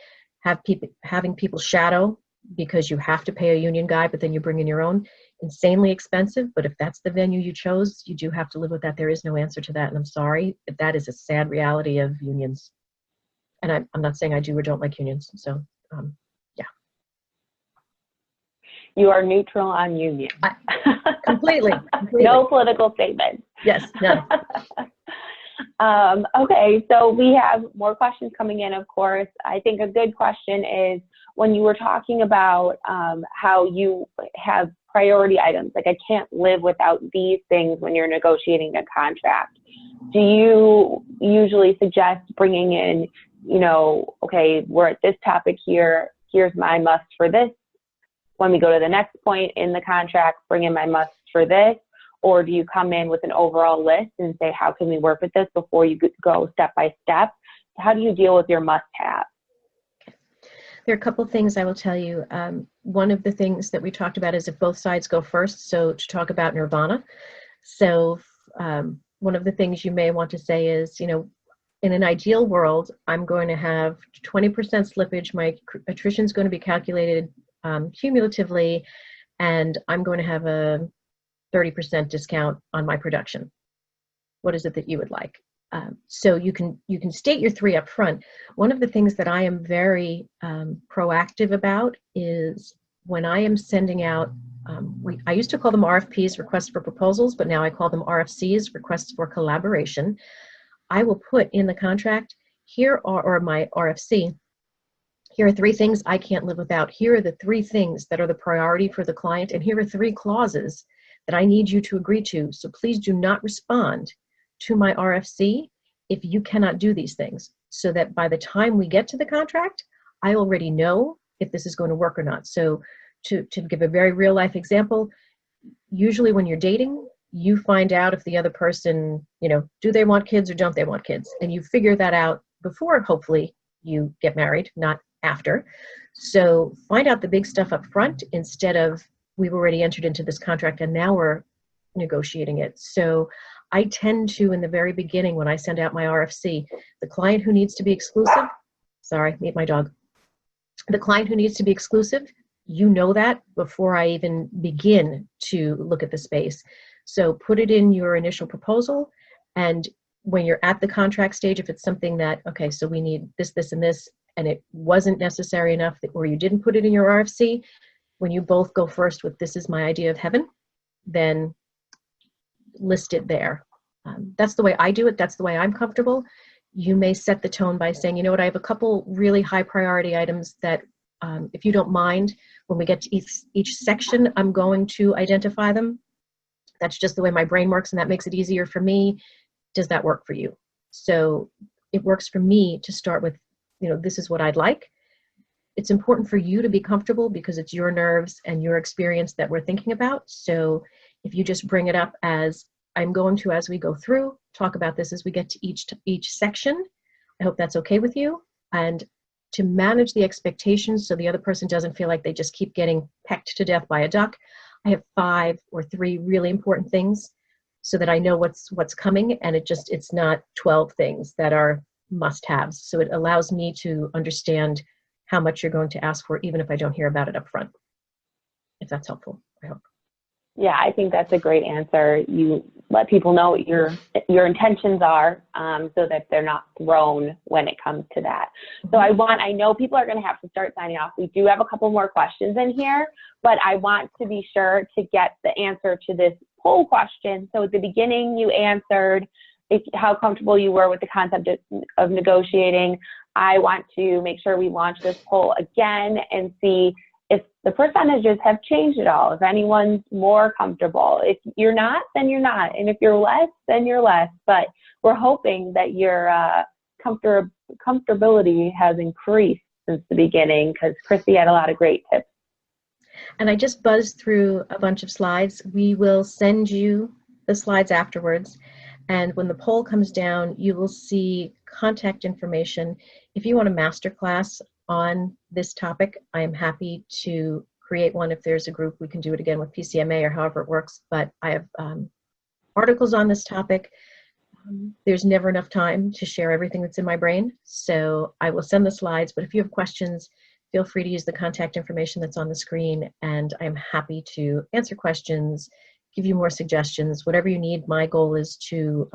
having people shadow because you have to pay a union guy, but then you bring in your own, insanely expensive. But if that's the venue you chose, you do have to live with that. There is no answer to that. And I'm sorry, but that is a sad reality of unions. And I'm not saying I do or don't like unions. So, yeah. You are neutral on unions. Completely. No political statements. Yes, no. Okay, so we have more questions coming in, of course. I think a good question is when you were talking about how you have priority items, like I can't live without these things when you're negotiating a contract. Do you usually suggest bringing in, okay, we're at this topic here, here's my must for this. When we go to the next point in the contract, bring in my must for this. Or do you come in with an overall list and say, how can we work with this before you go step by step? How do you deal with your must-have? There are a couple of things I will tell you. One of the things that we talked about is if both sides go first, so to talk about nirvana. So one of the things you may want to say is, in an ideal world, I'm going to have 20% slippage. My attrition is going to be calculated cumulatively, and I'm going to have a 30% discount on my production. What is it that you would like? So you can state your three up front. One of the things that I am very proactive about is when I am sending out, I used to call them RFPs, requests for proposals, but now I call them RFCs, requests for collaboration. I will put in the contract, or my RFC, here are 3 things I can't live without. Here are the 3 things that are the priority for the client, and here are 3 clauses that I need you to agree to. So please do not respond to my RFC if you cannot do these things, so that by the time we get to the contract, I already know if this is going to work or not. So to give a very real life example, usually when you're dating, you find out if the other person, do they want kids or don't they want kids? And you figure that out before, hopefully, you get married, not after. So find out the big stuff up front instead of we've already entered into this contract and now we're negotiating it. So I tend to, in the very beginning, when I send out my RFC, the client who needs to be exclusive, sorry, meet my dog. The client who needs to be exclusive, you know that before I even begin to look at the space. So put it in your initial proposal, and when you're at the contract stage, if it's something that, okay, so we need this, this, and this, and it wasn't necessary enough, or you didn't put it in your RFC, when you both go first with this is my idea of heaven, then list it there. That's the way I do it. That's the way I'm comfortable. You may set the tone by saying, you know what, I have a couple really high priority items that if you don't mind, when we get to each section, I'm going to identify them. That's just the way my brain works, and that makes it easier for me. Does that work for you? So it works for me to start with, you know, this is what I'd like. It's important for you to be comfortable because it's your nerves and your experience that we're thinking about. So if you just bring it up as, I'm going to, as we go through, talk about this as we get to each section. I hope that's okay with you. And to manage the expectations so the other person doesn't feel like they just keep getting pecked to death by a duck, I have 5 or 3 really important things so that I know what's coming, and it's not 12 things that are must-haves. So it allows me to understand how much you're going to ask for, even if I don't hear about it up front. If that's helpful, I hope. Yeah, I think that's a great answer. You let people know what your intentions are, so that they're not thrown when it comes to that. So I know people are going to have to start signing off. We do have a couple more questions in here, but I want to be sure to get the answer to this poll question. So at the beginning, you answered how comfortable you were with the concept of negotiating. I want to make sure we launch this poll again and see if the percentages have changed at all, if anyone's more comfortable. If you're not, then you're not. And if you're less, then you're less. But we're hoping that your comfortability has increased since the beginning, because Christy had a lot of great tips. And I just buzzed through a bunch of slides. We will send you the slides afterwards. And when the poll comes down, you will see contact information. If you want a masterclass on this topic, I am happy to create one. If there's a group, we can do it again with PCMA or however it works. But I have articles on this topic. There's never enough time to share everything that's in my brain. So I will send the slides. But if you have questions, feel free to use the contact information that's on the screen. And I'm happy to answer questions, give you more suggestions, whatever you need. My goal is to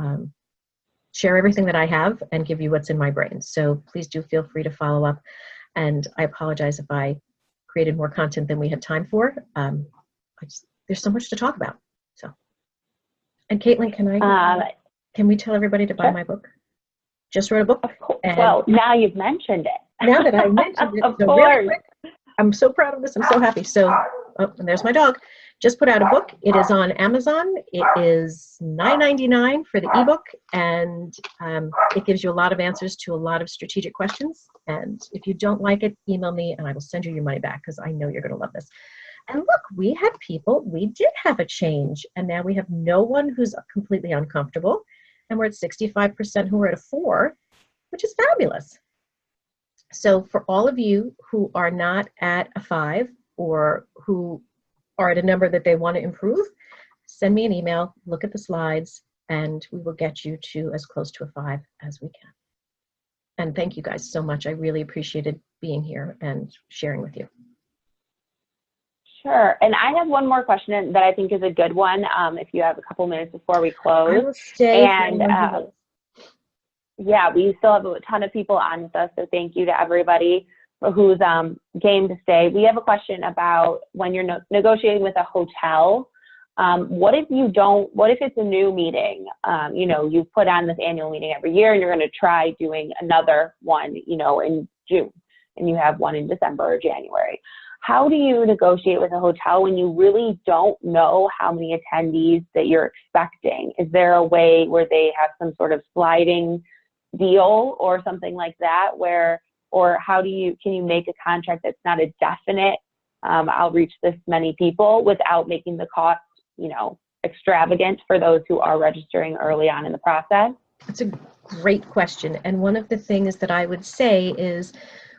share everything that I have and give you what's in my brain. So please do feel free to follow up. And I apologize if I created more content than we had time for. There's so much to talk about. So, and Caitlin, can we tell everybody to buy my book? Just wrote a book. Well, now you've mentioned it. Now that I mentioned it, Of so course. really quick, I'm so proud of this. I'm so happy. So, oh, and there's my dog. Just put out a book. It is on Amazon. It is $9.99 for the ebook, and it gives you a lot of answers to a lot of strategic questions. And if you don't like it, email me and I will send you your money back, because I know you're going to love this. And look, we did have a change, and now we have no one who's completely uncomfortable, and we're at 65% who are at a 4, which is fabulous. So for all of you who are not at a 5 or who are at a number that they want to improve, send me an email, look at the slides, and we will get you to as close to a 5 as we can. And thank you guys so much. I really appreciated being here and sharing with you. Sure. And I have one more question that I think is a good one, if you have a couple minutes before we close. I will stay. And yeah, we still have a ton of people on with us, so thank you to everybody who's game to stay. We have a question about when you're negotiating with a hotel. What if it's a new meeting? You know, you put on this annual meeting every year and you're going to try doing another one, you know, in June, and you have one in December or January. How do you negotiate with a hotel when you really don't know how many attendees that you're expecting? Is there a way where they have some sort of sliding deal or something like that, or can you make a contract that's not a definite, I'll reach this many people, without making the cost, you know, extravagant for those who are registering early on in the process? It's a great question. And one of the things that I would say is,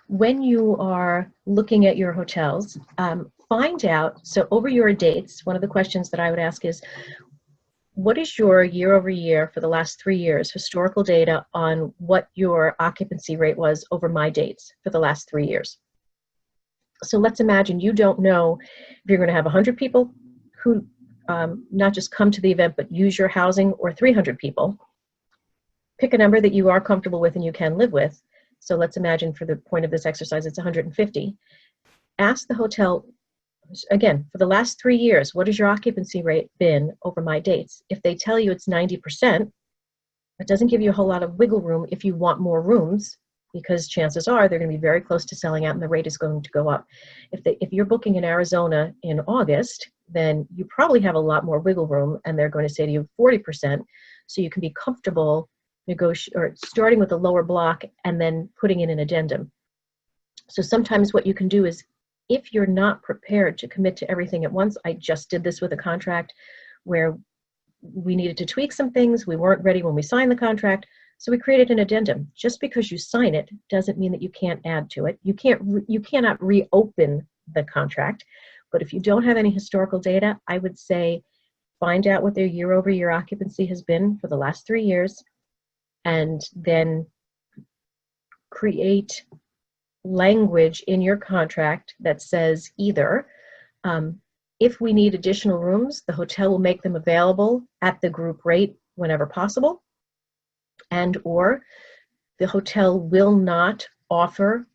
when you are looking at your hotels, find out, so over your dates, one of the questions that I would ask is, what is your year over year for the last 3 years historical data on what your occupancy rate was over my dates for the last 3 years? So let's imagine you don't know if you're going to have 100 people who not just come to the event, but use your housing, or 300 people. Pick a number that you are comfortable with and you can live with. So let's imagine for the point of this exercise, it's 150. Ask the hotel, again, for the last 3 years, what has your occupancy rate been over my dates? If they tell you it's 90%, it doesn't give you a whole lot of wiggle room if you want more rooms, because chances are they're going to be very close to selling out and the rate is going to go up. If you're booking in Arizona in August, then you probably have a lot more wiggle room, and they're going to say to you 40%, so you can be comfortable or starting with a lower block and then putting in an addendum. So sometimes what you can do is, if you're not prepared to commit to everything at once, I just did this with a contract where we needed to tweak some things. We weren't ready when we signed the contract, so we created an addendum. Just because you sign it doesn't mean that you can't add to it. You cannot reopen the contract, but if you don't have any historical data, I would say find out what their year-over-year occupancy has been for the last 3 years, and then create language in your contract that says either if we need additional rooms, the hotel will make them available at the group rate whenever possible, and or the hotel will not offer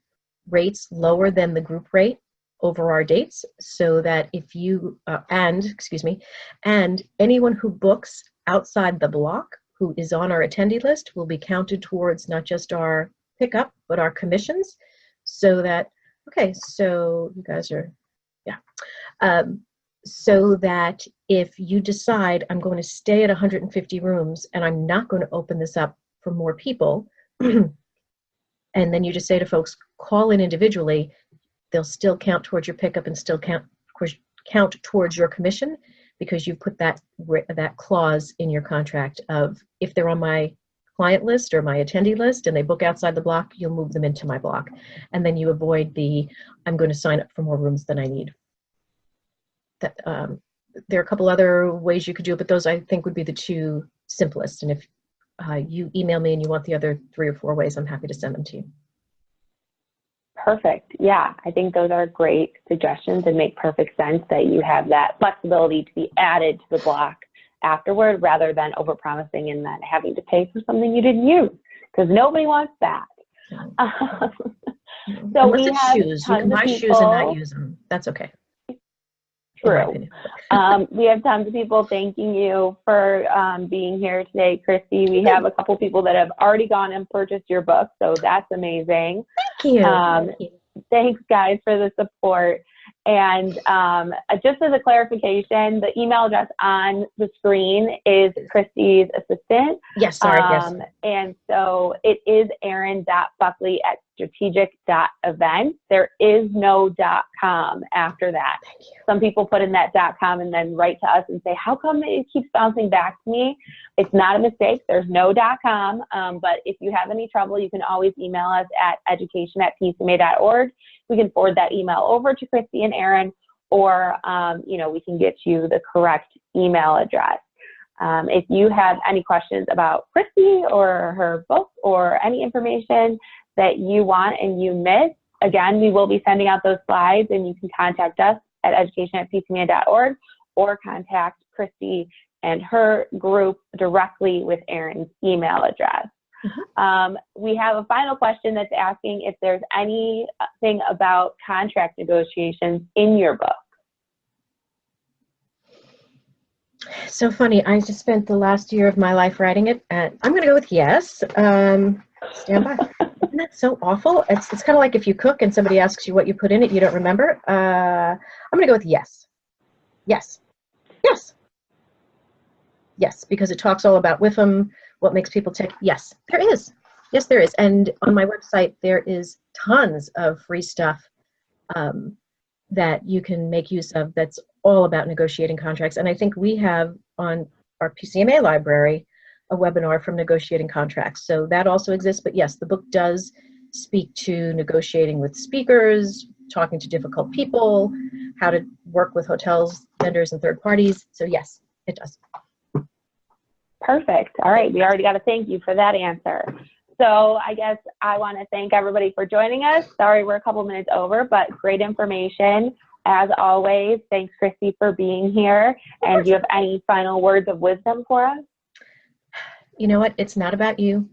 rates lower than the group rate over our dates, so that if you and anyone who books outside the block who is on our attendee list will be counted towards not just our pickup but our commissions. So that, okay, so you guys are, yeah. So that if you decide I'm going to stay at 150 rooms and I'm not going to open this up for more people, and then you just say to folks, call in individually, they'll still count towards your pickup and still count towards your commission, because you put that clause in your contract of, if they're on my client list or my attendee list and they book outside the block, you'll move them into my block. And then you avoid the, I'm going to sign up for more rooms than I need. That, there are a couple other ways you could do it, but those I think would be the two simplest. And if you email me and you want the other 3 or 4 ways, I'm happy to send them to you. Perfect. Yeah, I think those are great suggestions and make perfect sense that you have that flexibility to be added to the block afterward, rather than overpromising and then having to pay for something you didn't use, because nobody wants that. So unless we it's have shoes, you can buy shoes and not use them. That's okay. True. We have tons of people thanking you for being here today, Christy. We have a couple people that have already gone and purchased your book, so that's amazing. Thank you. Thank you. Thanks, guys, for the support. And just as a clarification, the email address on the screen is Christy's assistant. Yes, sorry, yes. And so it is Erin.Buckley@strategic.event. There is no .com after that. Thank you. Some people put in that .com and then write to us and say, how come it keeps bouncing back to me? It's not a mistake. There's no .com. But if you have any trouble, you can always email us at education@pcma.org. We can forward that email over to Christy and Erin, or we can get you the correct email address. If you have any questions about Christy or her book or any information that you want and you missed, again, we will be sending out those slides, and you can contact us at education@pcma.org, or contact Christy and her group directly with Erin's email address. We have a final question that's asking if there's anything about contract negotiations in your book. So funny. I just spent the last year of my life writing it, and I'm going to go with yes. Stand by. Isn't that so awful? It's kind of like if you cook and somebody asks you what you put in it, you don't remember. I'm going to go with yes. Yes. Yes. Yes, because it talks all about WIFM, what makes people tick. Yes, there is. Yes, there is. And on my website, there is tons of free stuff that you can make use of that's all about negotiating contracts. And I think we have on our PCMA library a webinar from negotiating contracts. So that also exists. But yes, the book does speak to negotiating with speakers, talking to difficult people, how to work with hotels, vendors, and third parties. So yes, it does. Perfect. All right. We already got to thank you for that answer. So I guess I want to thank everybody for joining us. Sorry we're a couple minutes over, but great information. As always, thanks, Christy, for being here. And do you have any final words of wisdom for us? You know what? It's not about you,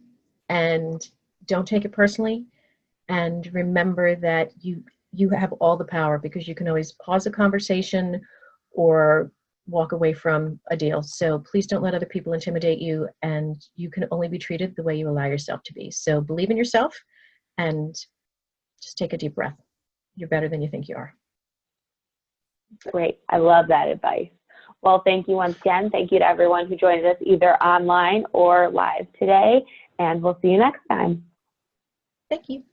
and don't take it personally. And remember that you have all the power, because you can always pause a conversation or walk away from a deal. So please don't let other people intimidate you, and you can only be treated the way you allow yourself to be. So believe in yourself and just take a deep breath. You're better than you think you are. Great. I love that advice. Well, thank you once again. Thank you to everyone who joined us either online or live today, and we'll see you next time. Thank you.